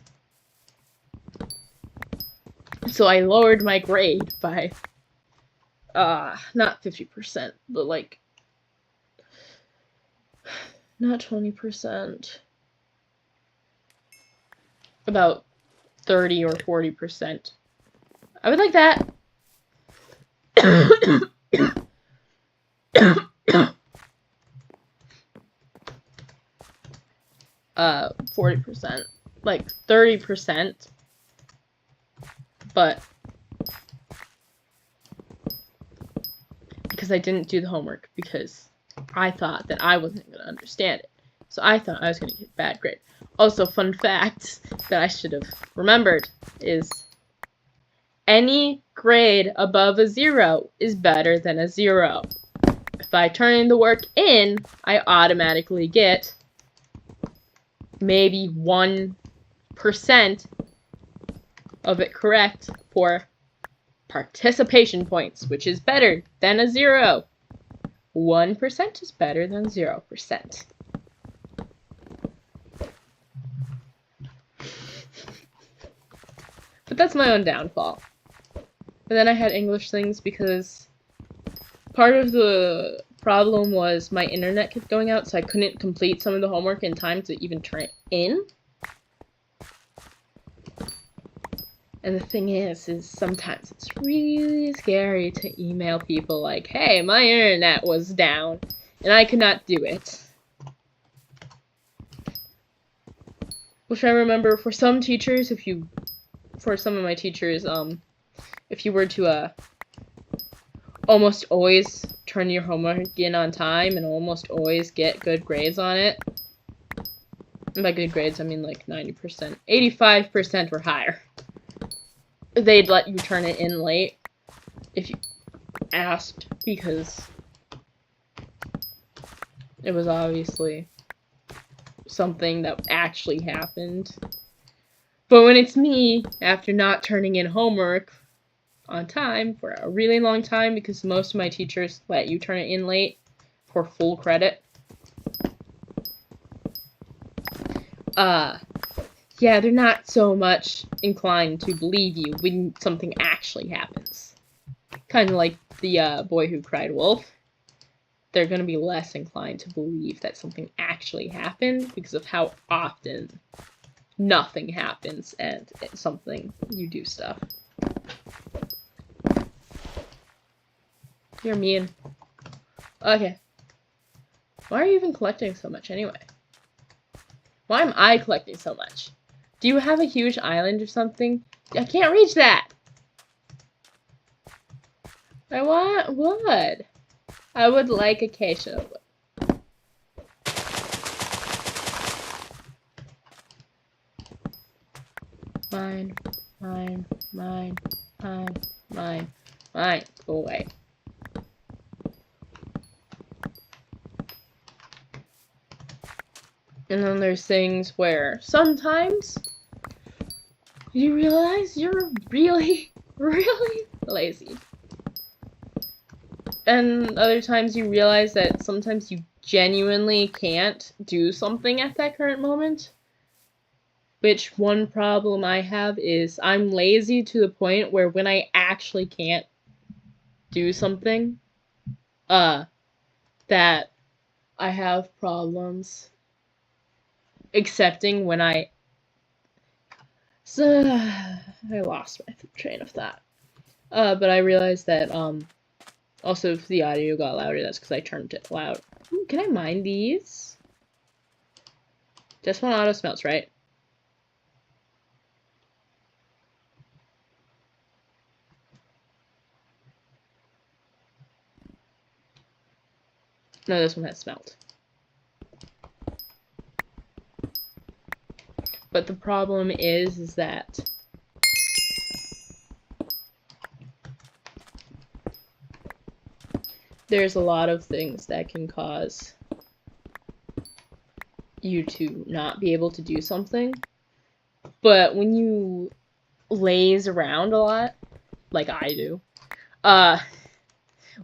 So I lowered my grade by, not 50%, but like, not 20%, about 30 or 40%. I would like that. 40%, like 30%, but because I didn't do the homework, because I thought that I wasn't going to understand it. So I thought I was going to get a bad grade. Also, fun fact that I should have remembered is any grade above a 0 is better than a 0. If I turn the work in, I automatically get maybe 1% of it correct for participation points, which is better than a 0. 1% is better than 0%. But that's my own downfall. But then I had English things because part of the problem was my internet kept going out, so I couldn't complete some of the homework in time to even turn it in. And the thing is sometimes it's really scary to email people like, hey, my internet was down, and I could not do it. Which I remember for some teachers, for some of my teachers, if you were to, almost always turn your homework in on time and almost always get good grades on it. And by good grades, I mean like 90%. 85% or higher. They'd let you turn it in late if you asked, because it was obviously something that actually happened. But when it's me, after not turning in homework on time for a really long time, because most of my teachers let you turn it in late for full credit, yeah, they're not so much inclined to believe you when something actually happens. Kind of like the boy who cried wolf. They're going to be less inclined to believe that something actually happened because of how often nothing happens and it's something you do stuff. You're mean. Okay. Why are you even collecting so much anyway? Why am I collecting so much? Do you have a huge island or something? I can't reach that! I want wood. I would like acacia wood. Mine. Go away. And then there's things where sometimes you realize you're really, really lazy. And other times you realize that sometimes you genuinely can't do something at that current moment. Which one problem I have is I'm lazy to the point where when I actually can't do something, that I have problems accepting when I lost my train of thought. But I realized that, also if the audio got louder, that's because I turned it loud. Ooh, can I mine these? This one auto smelts, right? No, this one has smelt. But the problem is that there's a lot of things that can cause you to not be able to do something. But when you laze around a lot, like I do,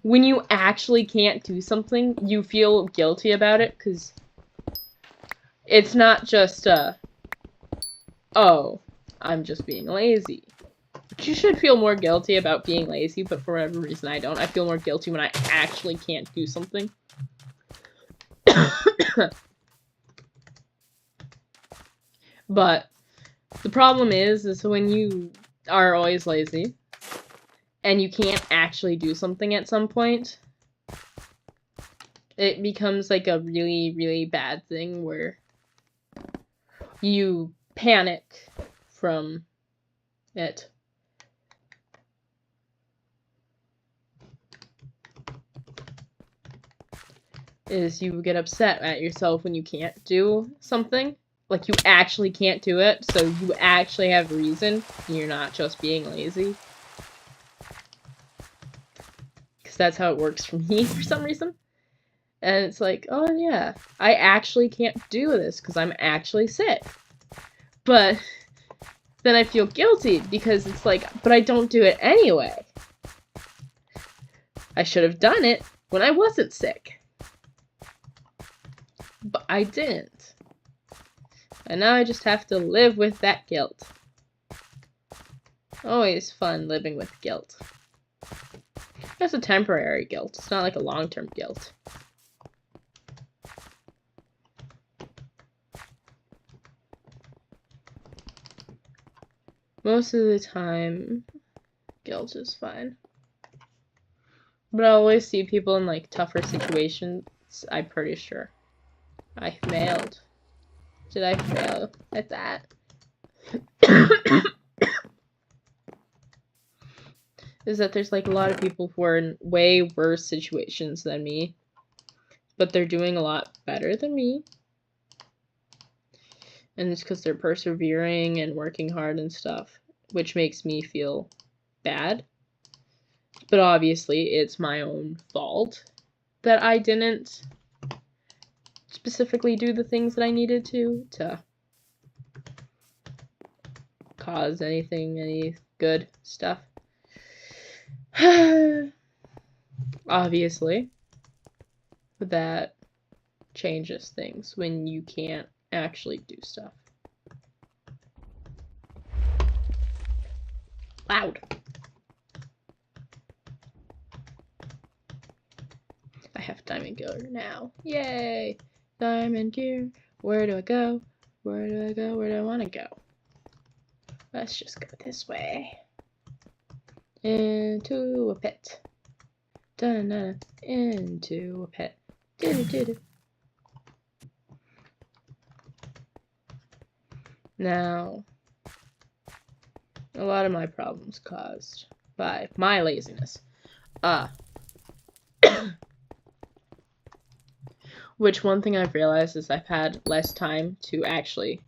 when you actually can't do something, you feel guilty about it, because it's not just, oh, I'm just being lazy. You should feel more guilty about being lazy, but for whatever reason I don't. I feel more guilty when I actually can't do something. But the problem is when you are always lazy and you can't actually do something at some point, it becomes like a really, really bad thing where you panic from it. Is you get upset at yourself when you can't do something. Like, you actually can't do it, so you actually have a reason, and you're not just being lazy. Because that's how it works for me for some reason. And it's like, oh yeah, I actually can't do this because I'm actually sick. But then I feel guilty because it's like, but I don't do it anyway. I should have done it when I wasn't sick. But I didn't. And now I just have to live with that guilt. Always fun living with guilt. That's a temporary guilt. It's not like a long-term guilt. Most of the time, guilt is fine. But I always see people in, like, tougher situations, I'm pretty sure. I failed. Did I fail at that? Is that there's, like, a lot of people who are in way worse situations than me. But they're doing a lot better than me. And it's because they're persevering and working hard and stuff, which makes me feel bad. But obviously, it's my own fault that I didn't specifically do the things that I needed to cause anything, any good stuff. Obviously, that changes things when you can't actually do stuff. Loud. I have diamond gear now. Yay! Diamond gear. Where do I go? Where do I go? Where do I want to go? Let's just go this way. Into a pit. Da-na-na. Into a pit. Do-do-do-do. Now, a lot of my problems caused by my laziness. Which one thing I've realized is I've had less time to actually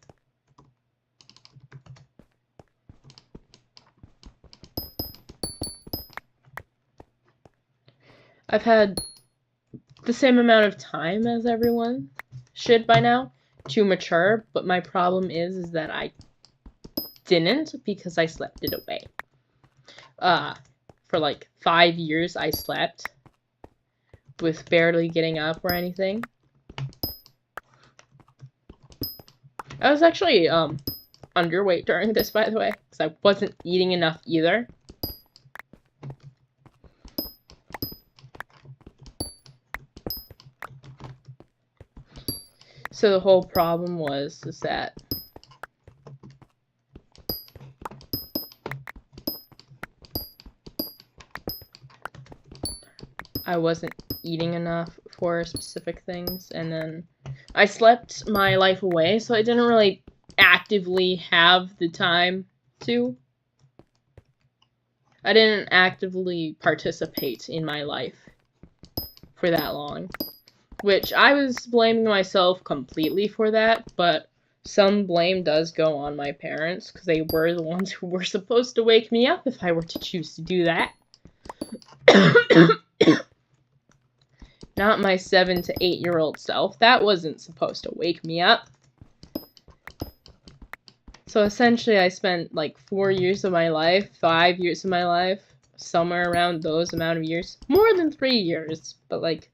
I've had the same amount of time as everyone should by now to mature, but my problem is that I didn't because I slept it away. For like 5 years I slept with barely getting up or anything. I was actually underweight during this, by the way, because I wasn't eating enough either. So the whole problem is that I wasn't eating enough for specific things, and then I slept my life away, so I didn't really actively have the time to. I didn't actively participate in my life for that long, which I was blaming myself completely for that, but some blame does go on my parents, because they were the ones who were supposed to wake me up if I were to choose to do that. Not my 7 to 8-year-old self. That wasn't supposed to wake me up. So essentially I spent like 4 years of my life, 5 years of my life, somewhere around those amount of years. More than 3 years, but like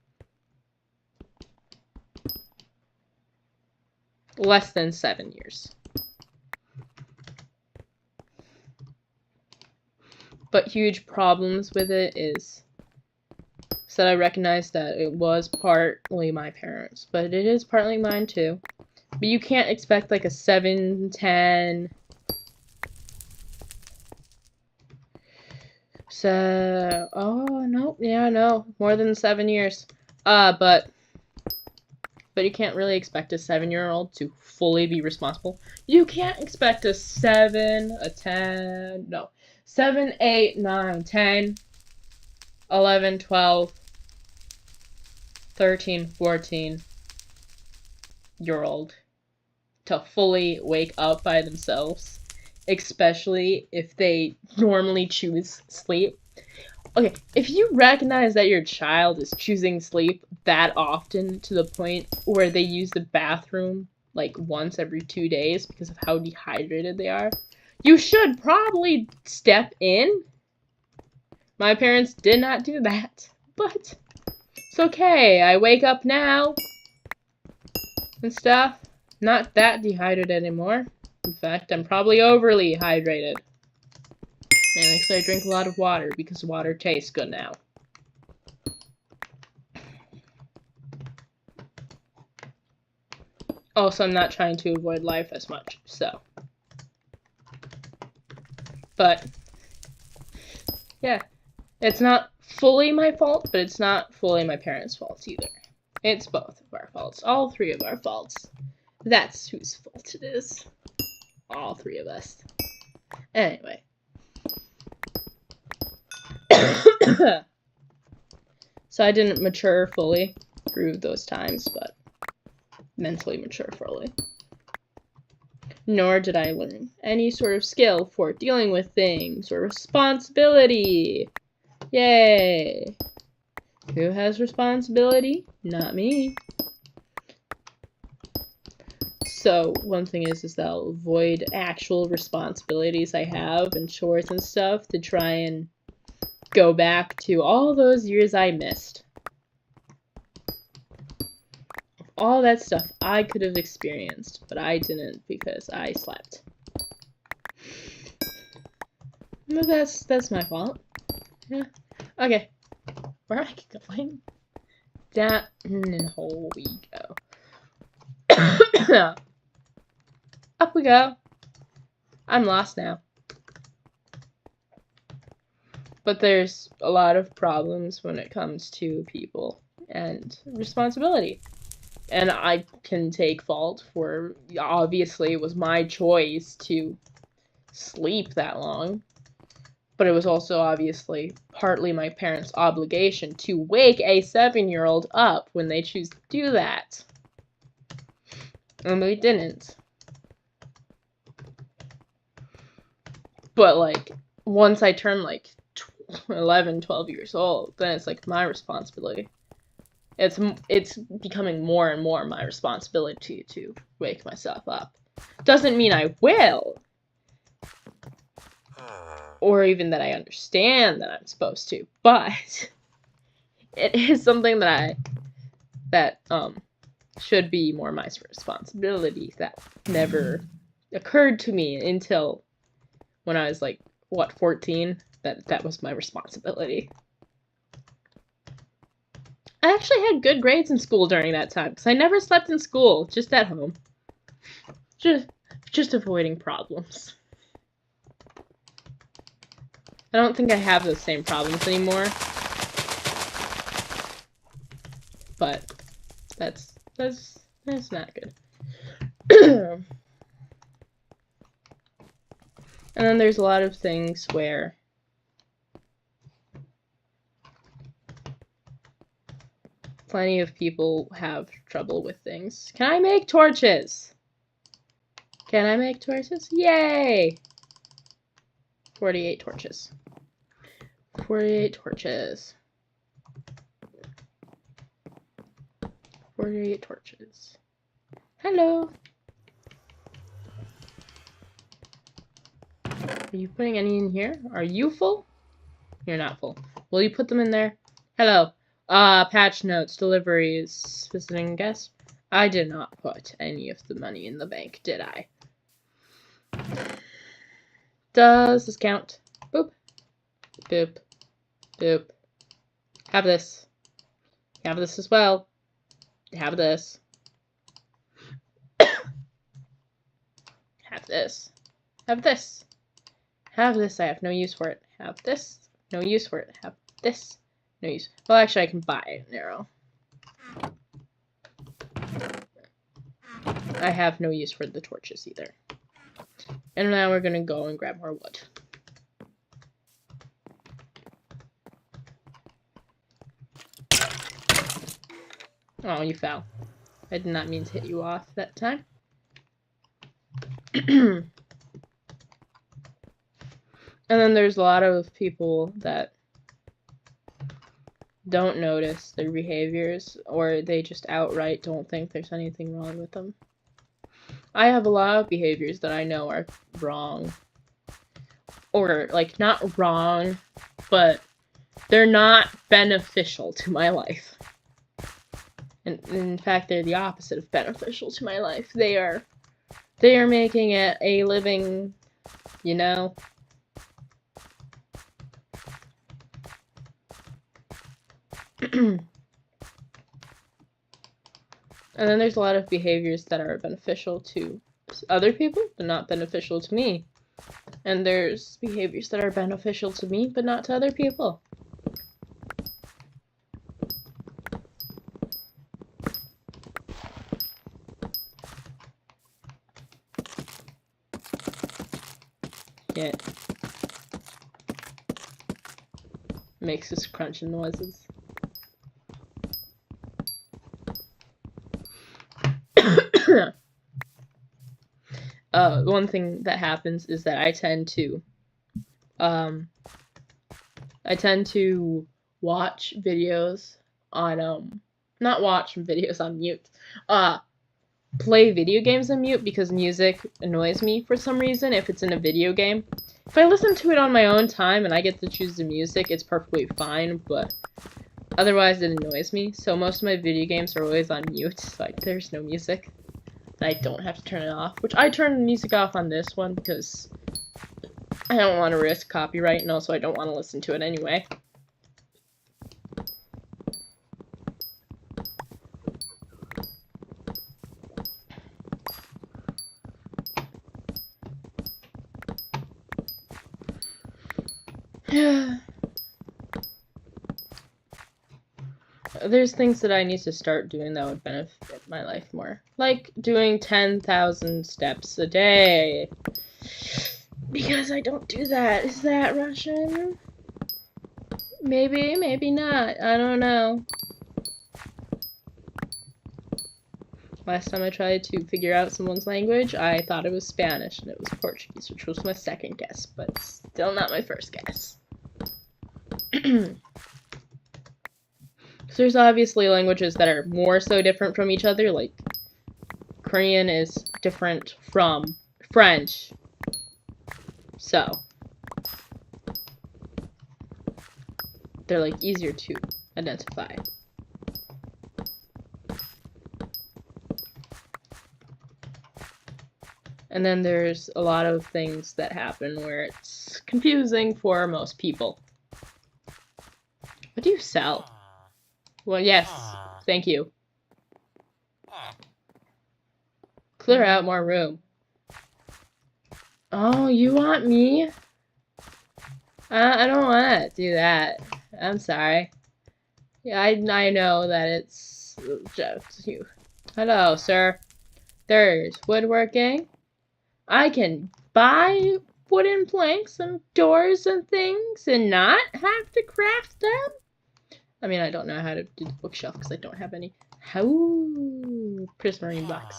less than 7 years. But huge problems with it is that I recognize that it was partly my parents, but it is partly mine too. But you can't expect like a 7, 10... So, oh, no, yeah, no, more than 7 years. But you can't really expect a 7-year-old to fully be responsible. You can't expect a 7, a 10, no, 7, 8, 9, 10, 11, 12, 13, 14-year-old to fully wake up by themselves, especially if they normally choose sleep. Okay, if you recognize that your child is choosing sleep that often to the point where they use the bathroom like once every 2 days because of how dehydrated they are, you should probably step in. My parents did not do that, but it's okay. I wake up now and stuff. Not that dehydrated anymore. In fact, I'm probably overly hydrated. And actually, I drink a lot of water because water tastes good now. Also, I'm not trying to avoid life as much, so. But, yeah. It's not fully my fault, but it's not fully my parents' fault either. It's both of our faults. All 3 of our faults. That's whose fault it is. All 3 of us. Anyway. So I didn't mature fully through those times, but mentally mature fully. Nor did I learn any sort of skill for dealing with things or responsibility. Yay! Who has responsibility? Not me. So one thing is that I'll avoid actual responsibilities I have and chores and stuff to try and go back to all those years I missed. All that stuff I could have experienced, but I didn't because I slept. No, that's my fault. Yeah. Okay. Where am I going? Down and hole we go. Up we go. I'm lost now. But there's a lot of problems when it comes to people and responsibility. And I can take fault for, obviously, it was my choice to sleep that long. But it was also, obviously, partly my parents' obligation to wake a 7-year-old up when they choose to do that. And they didn't. But, like, once I turned, like, 11, 12 years old, then it's, like, my responsibility. It's becoming more and more my responsibility to wake myself up. Doesn't mean I will. Or even that I understand that I'm supposed to, but it is something that should be more my responsibility. That never occurred to me until when I was like, what, 14? That was my responsibility. I actually had good grades in school during that time, because I never slept in school, just at home. Just avoiding problems. I don't think I have those same problems anymore. But that's not good. And then there's a lot of things where plenty of people have trouble with things. Can I make torches? Can I make torches? Yay! 48 torches. 48 torches. 48 torches. Hello! Are you putting any in here? Are you full? You're not full. Will you put them in there? Hello. Patch notes, deliveries, visiting guests. I did not put any of the money in the bank, did I? Does this count? Boop. Boop. Boop. Have this. Have this as well. Have this. Have this. Have this. Have this. I have no use for it. Have this. No use for it. Have this. No use. Well, actually, I can buy an arrow. I have no use for the torches either. And now we're gonna go and grab more wood. Oh, you fell. I did not mean to hit you off that time. And then there's a lot of people that don't notice their behaviors, or they just outright don't think there's anything wrong with them. I have a lot of behaviors that I know are wrong. Or, like, not wrong, but they're not beneficial to my life. And in fact, they're the opposite of beneficial to my life. They are making it a living, you know? And then there's a lot of behaviors that are beneficial to other people, but not beneficial to me. And there's behaviors that are beneficial to me, but not to other people. It makes us crunching noises. One thing that happens is that I tend to watch videos on, not watch videos on mute, play video games on mute because music annoys me for some reason if it's in a video game. If I listen to it on my own time and I get to choose the music, it's perfectly fine, but otherwise it annoys me. So most of my video games are always on mute, like there's no music. I don't have to turn it off, which I turned the music off on this one because I don't want to risk copyright, and also I don't want to listen to it anyway. There's things that I need to start doing that would benefit my life more. Like doing 10,000 steps a day. Because I don't do that. Is that Russian? Maybe, maybe not. I don't know. Last time I tried to figure out someone's language, I thought it was Spanish, and it was Portuguese, which was my second guess, but still not my first guess. So there's obviously languages that are more so different from each other, like Korean is different from French. So they're like easier to identify. And then there's a lot of things that happen where it's confusing for most people. What do you sell? Well, yes. Thank you. Clear out more room. Oh, you want me? I don't want to do that. I'm sorry. Yeah, I know that it's just you. Hello, sir. There's woodworking. I can buy wooden planks and doors and things and not have to craft them? I mean, I don't know how to do the bookshelf because I don't have any. How? Prismarine blocks.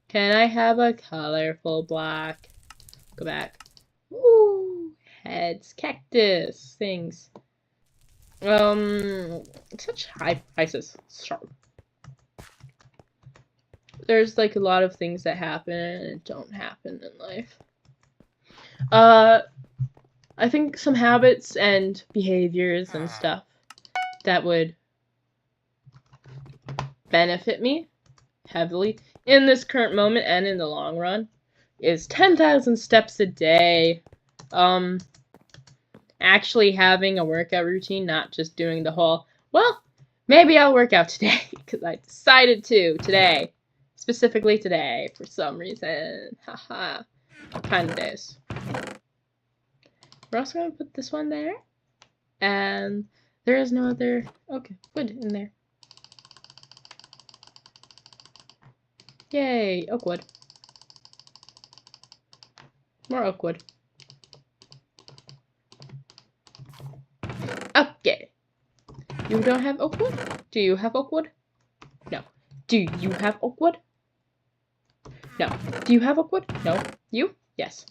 Can I have a colorful block? Go back. Ooh, heads, cactus, things. Such high prices. Sharp. There's like a lot of things that happen and don't happen in life. I think some habits and behaviors and stuff that would benefit me heavily in this current moment and in the long run is 10,000 steps a day. actually having a workout routine, not just doing the whole, well, maybe I'll work out today, because I decided to today. Specifically today, for some reason. Haha. Kind of days. We're also going to put this one there. And there is no other, okay, wood in there. Yay, oak wood. More oak wood. Okay. You don't have oak wood? Do you have oak wood? No. Do you have oak wood? No. Do you have oak wood? No. You? Yes.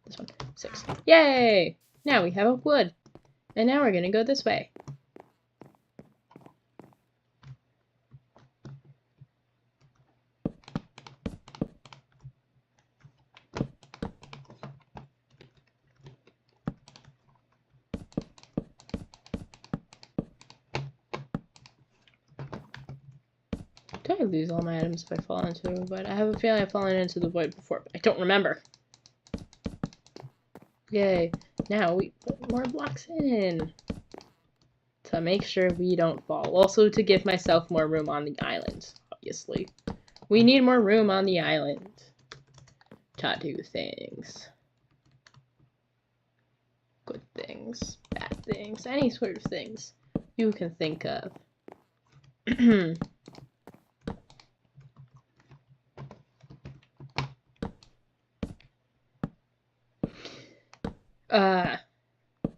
This one. 6. Yay! Now we have oak wood. And now we're gonna go this way. Did I lose all my items if I fall into the void? I have a feeling I've fallen into the void before, but I don't remember. Yay. Now we put more blocks in. To make sure we don't fall. Also to give myself more room on the island, obviously. We need more room on the island. To do things. Good things. Bad things. Any sort of things you can think of.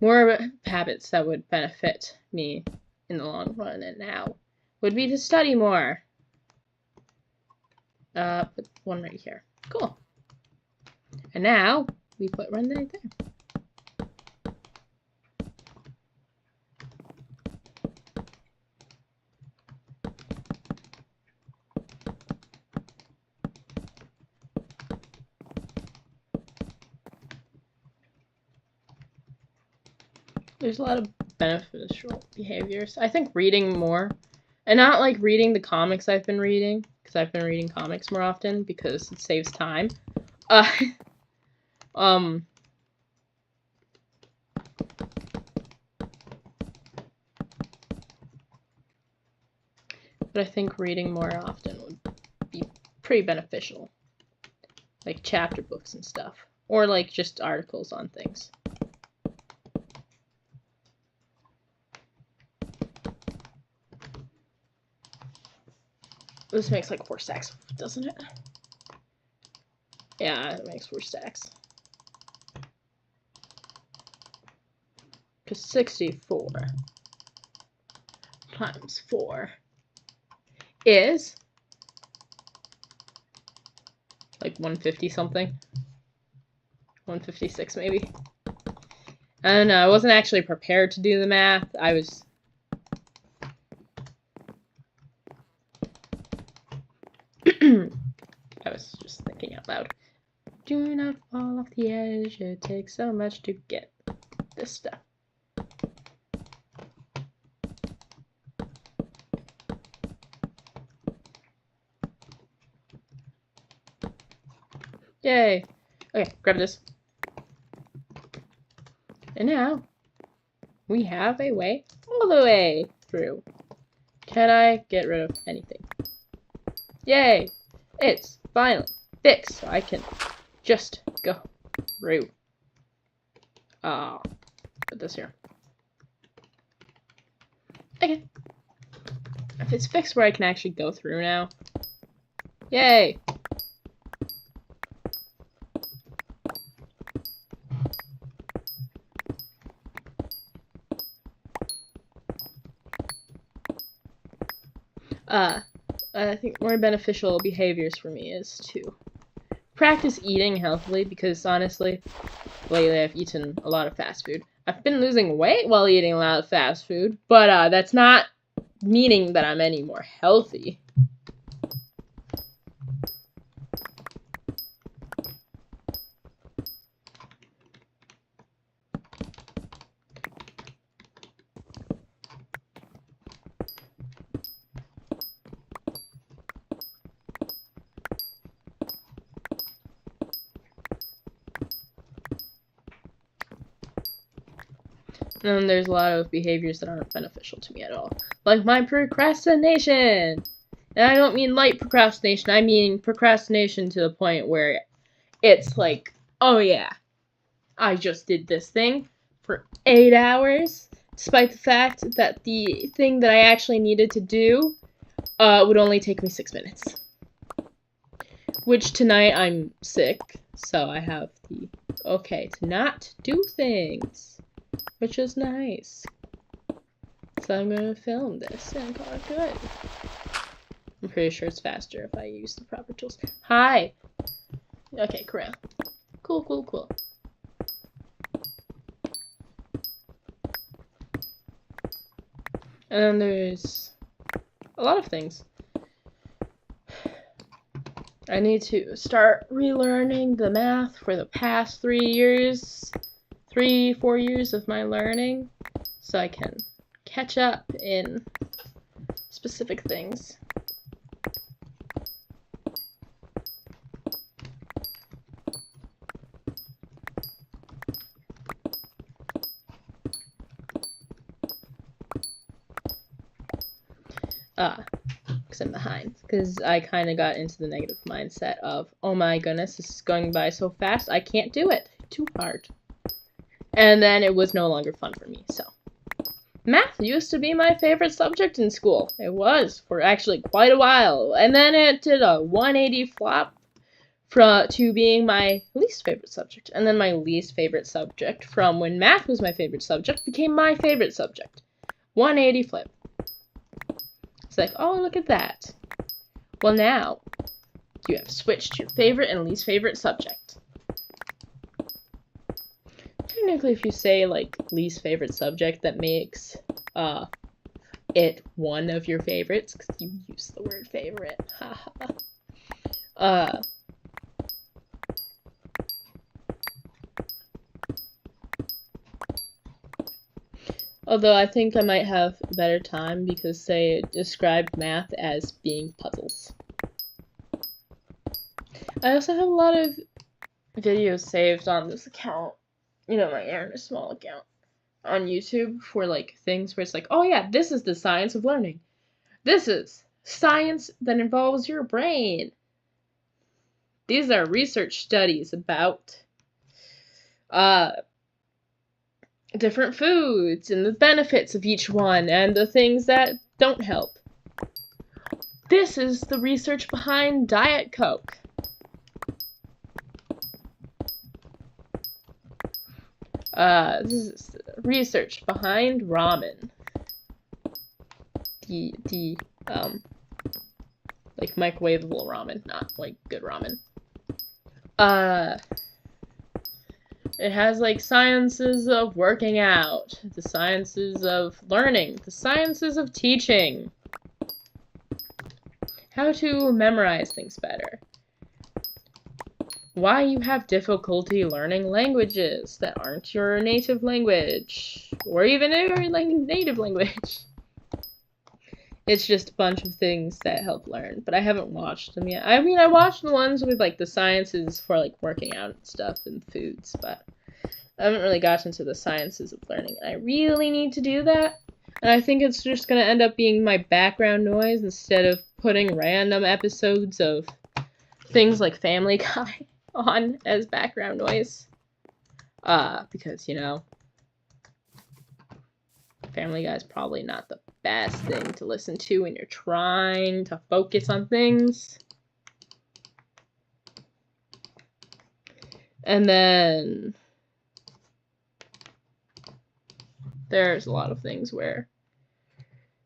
More habits that would benefit me in the long run and now would be to study more. Put one right here. Cool. And now we put one right there. There's a lot of beneficial behaviors. I think reading more, and not like reading the comics I've been reading, because I've been reading comics more often because it saves time. But I think reading more often would be pretty beneficial. Like chapter books and stuff. Or like just articles on things. This makes like 4 stacks, doesn't it? Yeah, it makes 4 stacks. Because 64 times 4 is like 150 something. 156 maybe. I don't know, I wasn't actually prepared to do the math. I was just thinking out loud. Do not fall off the edge, it takes so much to get this stuff. Yay! Okay, grab this. And now, we have a way all the way through. Can I get rid of anything? Yay! It's finally fixed, so I can just go through. Put this here. Okay. If it's fixed where I can actually go through now. Yay! I think more beneficial behaviors for me is to practice eating healthily, because honestly, lately I've eaten a lot of fast food. I've been losing weight while eating a lot of fast food, but that's not meaning that I'm any more healthy. And there's a lot of behaviors that aren't beneficial to me at all. Like my procrastination! And I don't mean light procrastination, I mean procrastination to the point where it's like, oh yeah, I just did this thing for 8 hours, despite the fact that the thing that I actually needed to do would only take me 6 minutes. Which tonight I'm sick, so I have the okay to not do things, which is nice. So I'm gonna film this and call it good. I'm pretty sure it's faster if I use the proper tools. Hi! Okay, cool. Cool. And then there's a lot of things. I need to start relearning the math for the past 4 years of my learning, so I can catch up in specific things. Because I'm behind. Because I kind of got into the negative mindset of, oh my goodness, this is going by so fast, I can't do it. Too hard. And then it was no longer fun for me, so. Math used to be my favorite subject in school. It was for actually quite a while. And then it did a 180 flop to being my least favorite subject. And then my least favorite subject, from when math was my favorite subject, became my favorite subject. 180 flip. It's like, oh, look at that. Well, now, you have switched your favorite and least favorite subject. Technically, if you say, like, least favorite subject, that makes, it one of your favorites, because you use the word favorite. Haha. Although I think I might have a better time because, say, it described math as being puzzles. I also have a lot of videos saved on this account. You know, my Aaron is Small account on YouTube for, like, things where it's like, oh yeah, this is the science of learning. This is science that involves your brain. These are research studies about, different foods and the benefits of each one and the things that don't help. This is the research behind Diet Coke. This is research behind ramen. Like microwavable ramen, not like good ramen. It has, like, sciences of working out, the sciences of learning, the sciences of teaching, how to memorize things better, why you have difficulty learning languages that aren't your native language, or even your native language. It's just a bunch of things that help learn, but I haven't watched them yet. I mean, I watched the ones with, like, the sciences for, like, working out and stuff and foods, but I haven't really gotten to the sciences of learning. I really need to do that, and I think it's just going to end up being my background noise instead of putting random episodes of things like Family Guy on as background noise. Because, you know, Family Guy is probably not the best thing to listen to when you're trying to focus on things. And then there's a lot of things where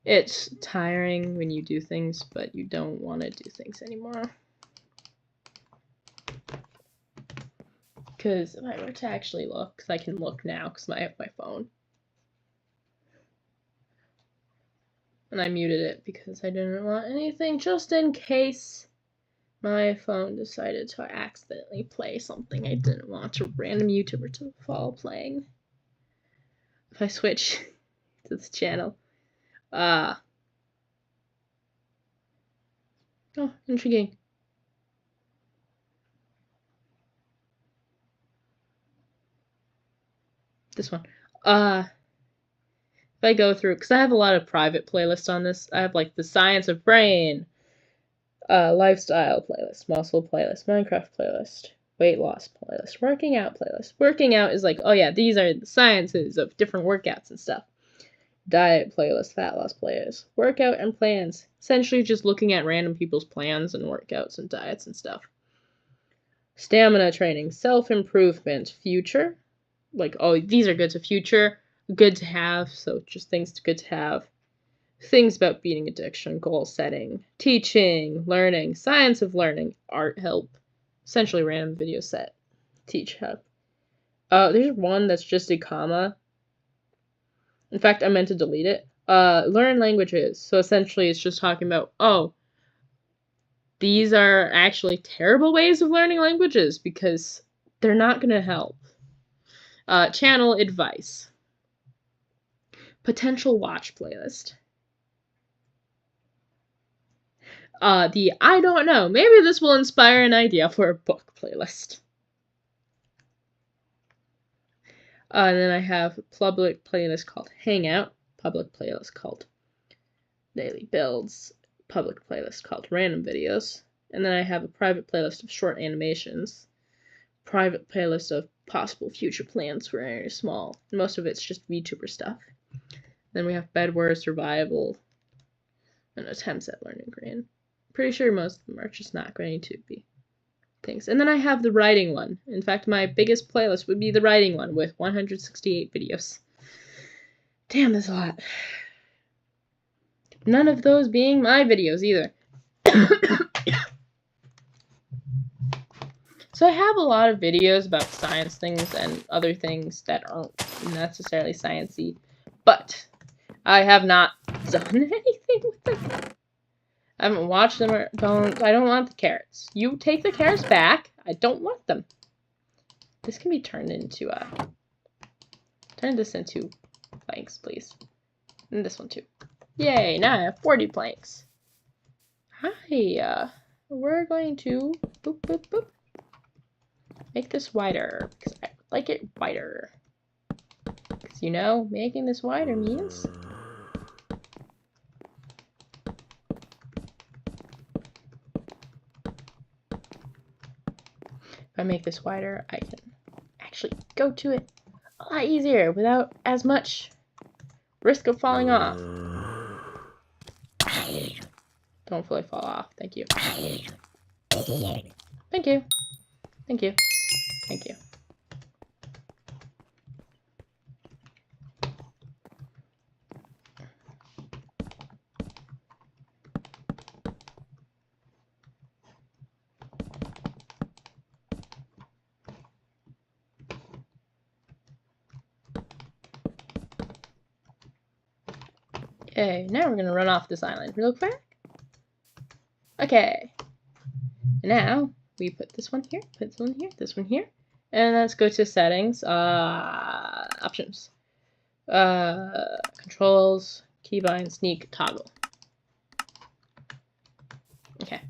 it's tiring when you do things, but you don't want to do things anymore. Because if I were to actually look, because I can look now because I have my phone. And I muted it because I didn't want anything, just in case my phone decided to accidentally play something I didn't want a random YouTuber to follow playing. If I switch to this channel. Oh, intriguing. This one. if I go through, because I have a lot of private playlists on this. I have like the science of brain, lifestyle playlist, muscle playlist, Minecraft playlist, weight loss playlist, working out playlist. Working out is like, oh yeah, these are the sciences of different workouts and stuff. Diet playlist, fat loss playlist, workout and plans. Essentially just looking at random people's plans and workouts and diets and stuff. Stamina training, self-improvement, future. Like, oh, these are good to future, good to have, so just things good to have. Things about beating addiction, goal setting, teaching, learning, science of learning, art help, essentially random video set, teach help. There's one that's just a comma. In fact, I meant to delete it. Learn languages. So essentially it's just talking about, oh, these are actually terrible ways of learning languages because they're not going to help. Channel advice. Potential watch playlist. The I don't know, maybe this will inspire an idea for a book playlist. And then I have a public playlist called Hangout, public playlist called Daily Builds, public playlist called Random Videos, and then I have a private playlist of short animations, private playlist of possible future plans for very small. Most of it's just VTuber stuff. Then we have Bedwars, Survival, and attempts at learning Korean. Pretty sure most of them are just not going to be things. And then I have the writing one. In fact, my biggest playlist would be the writing one with 168 videos. Damn, that's a lot. None of those being my videos either. So I have a lot of videos about science things and other things that aren't necessarily sciencey, but I have not done anything with them. I haven't watched them or I don't want the carrots. You take the carrots back. I don't want them. This can be turned into turn this into planks, please. And this one too. Yay, now I have 40 planks. Hi, we're going to boop boop boop. Make this wider because I like it wider. Because you know, making this wider means if I make this wider, I can actually go to it a lot easier without as much risk of falling off. Don't fully fall off. Thank you. Thank you. Thank you. Thank you. Okay, now we're gonna run off this island real quick. Okay. Now we put this one here, put this one here, this one here, and let's go to settings, options, controls, keybind, sneak, toggle. Okay.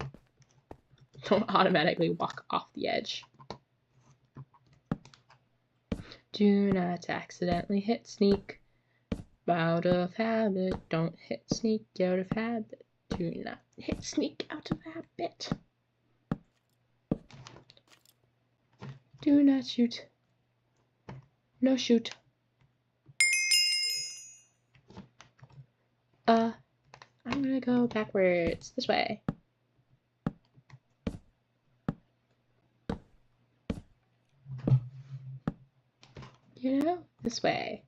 Don't automatically walk off the edge. Do not accidentally hit sneak. Out of habit, don't hit sneak out of habit. Do not hit sneak out of habit. Do not shoot. No shoot. I'm gonna go backwards this way. You know, this way.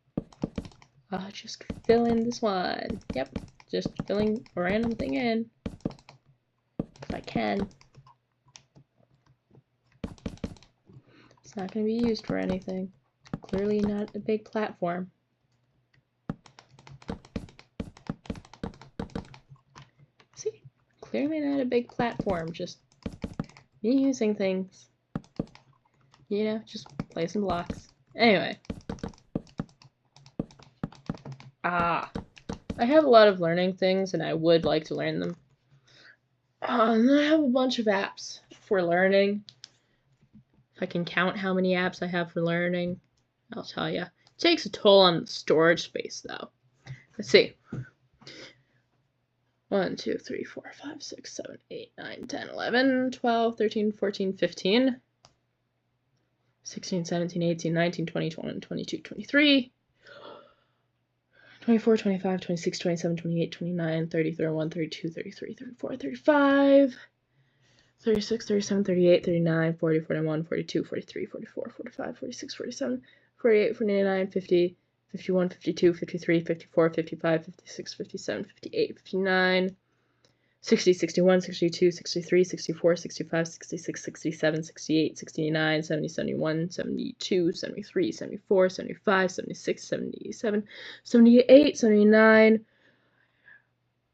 Just fill in this one. Yep, just filling a random thing in. If I can. It's not going to be used for anything. Clearly not a big platform. See? Clearly not a big platform, just me using things. You know, just placing blocks. Anyway. I have a lot of learning things and I would like to learn them. And I have a bunch of apps for learning. If I can count how many apps I have for learning, I'll tell you. It takes a toll on the storage space though. Let's see. 1, 2, 3, 4, 5, 6, 7, 8, 9, 10, 11, 12, 13, 14, 15, 16, 17, 18, 19, 20, 21, 22, 23, 24, 25, 26, 27, 28, 29, 30, 31, 32, 33, 34, 35, 36, 37, 38, 39, 40, 41, 42, 43, 44, 45, 46, 47, 48, 49, 50, 51, 52, 53, 54, 55, 56, 57, 58, 59, 60, 61, 62, 63, 64, 65, 66, 67, 68, 69, 70, 71, 72, 73, 74, 75, 76, 77, 78, 79,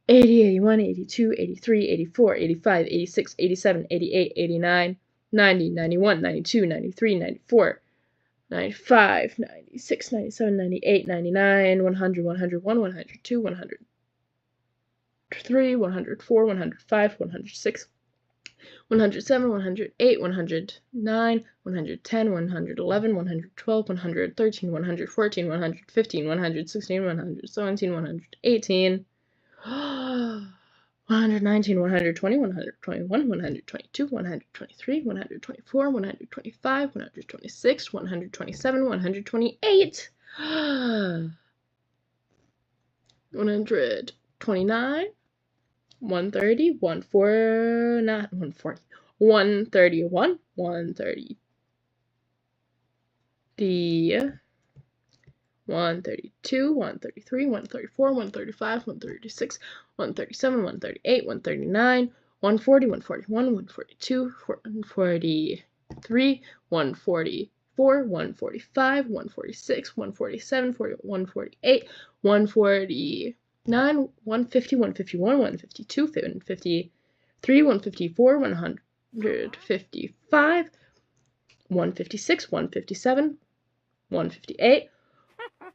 80, 81, 82, 83, 84, 85, 86, 87, 88, 89, 90, 91, 92, 93, 94, 95, 96, 97, 98, 99, 100, 101, 102, 103, 104, 105, 106, 107, 108, 109, 110, 111, 112, 113, 114, 115, 116, 117, 118, 119, 120, 121, 122, 123, 124, 125, 126, 127, 128, 129, 130, 140, not 140, 131, 130, 132, 133, 134, 135, 136, 137, 138, 139, 140, 141, 142, 143, 144, 145, 146, 147, 148, 149, 150, 151, 152, 153, 154, 155, 156, 157, 158,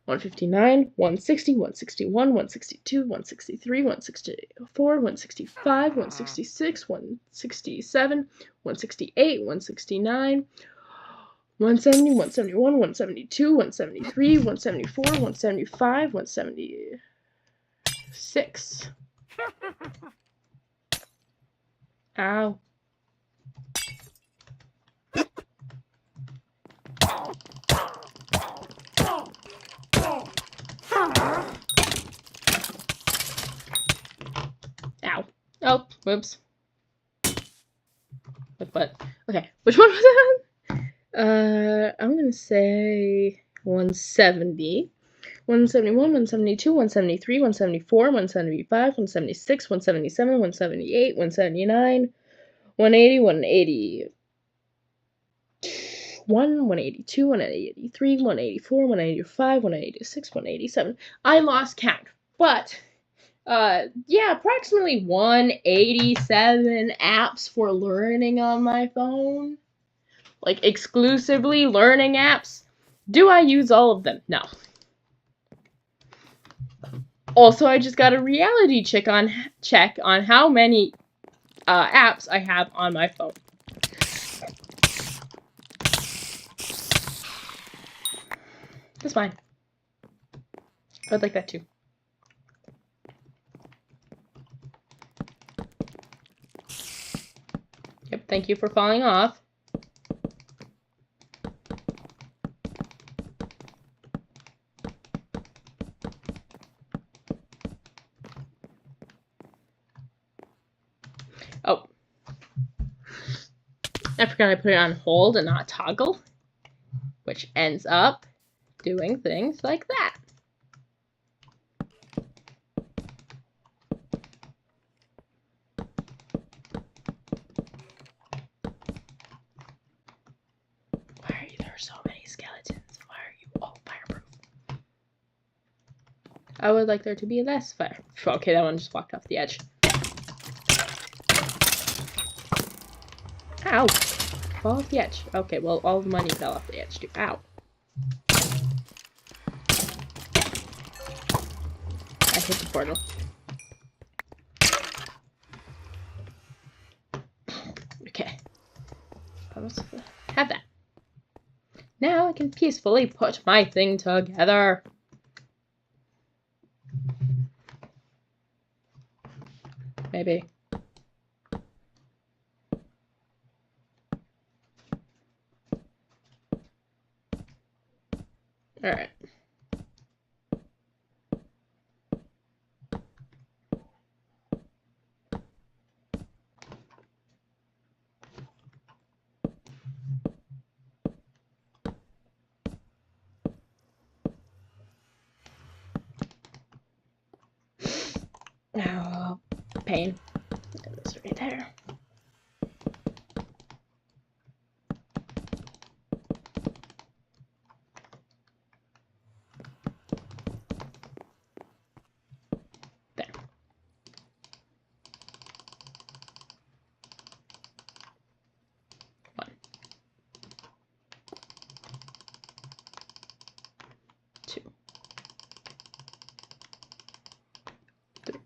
159, 160, 161, 162, 163, 164, 165, 166, 167, 168, 169, 170, 171, 172, 173, 174, 175, 176. Ow. Ow. Oh, whoops. But okay, which one was that? I'm gonna say 170, 171, 172, 173, 174, 175, 176, 177, 178, 179, 180, 180. 182, 183, 184, 185, 186, 187. I lost count, but yeah, approximately 187 apps for learning on my phone. Like, exclusively learning apps. Do I use all of them? No. Also, I just got a reality check on how many apps I have on my phone. That's fine. I would like that too. Yep, thank you for falling off. Oh. I forgot I put it on hold and not toggle, which ends up doing things like that. Why are there so many skeletons? Why are you all fireproof? I would like there to be less fire. Okay, that one just walked off the edge. Ow! Fall off the edge. Okay, well, all the money fell off the edge too. Ow. I hit the portal. Okay. I must have that. Now I can peacefully put my thing together. maybe. Alright. Oh, pain. It's right there. There. One. Two. Three.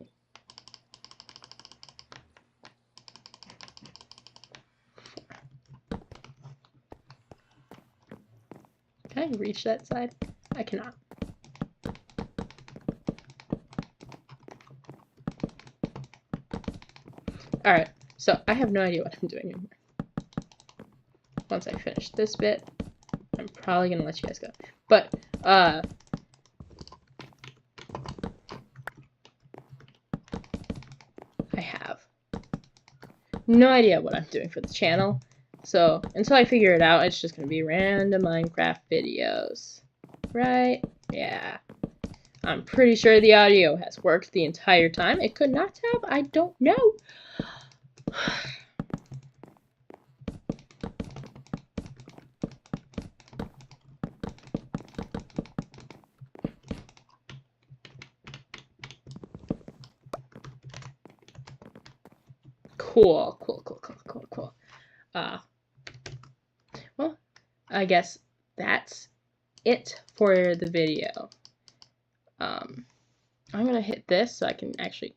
Can I reach that side? I cannot. Alright, so I have no idea what I'm doing anymore. Once I finish this bit, I'm probably gonna let you guys go. But, I have no idea what I'm doing for the channel. So, until I figure it out, it's just gonna be random Minecraft videos. Right? Yeah. I'm pretty sure the audio has worked the entire time. It could not have. I don't know. Cool. Well, I guess that's it for the video. I'm gonna hit this so I can actually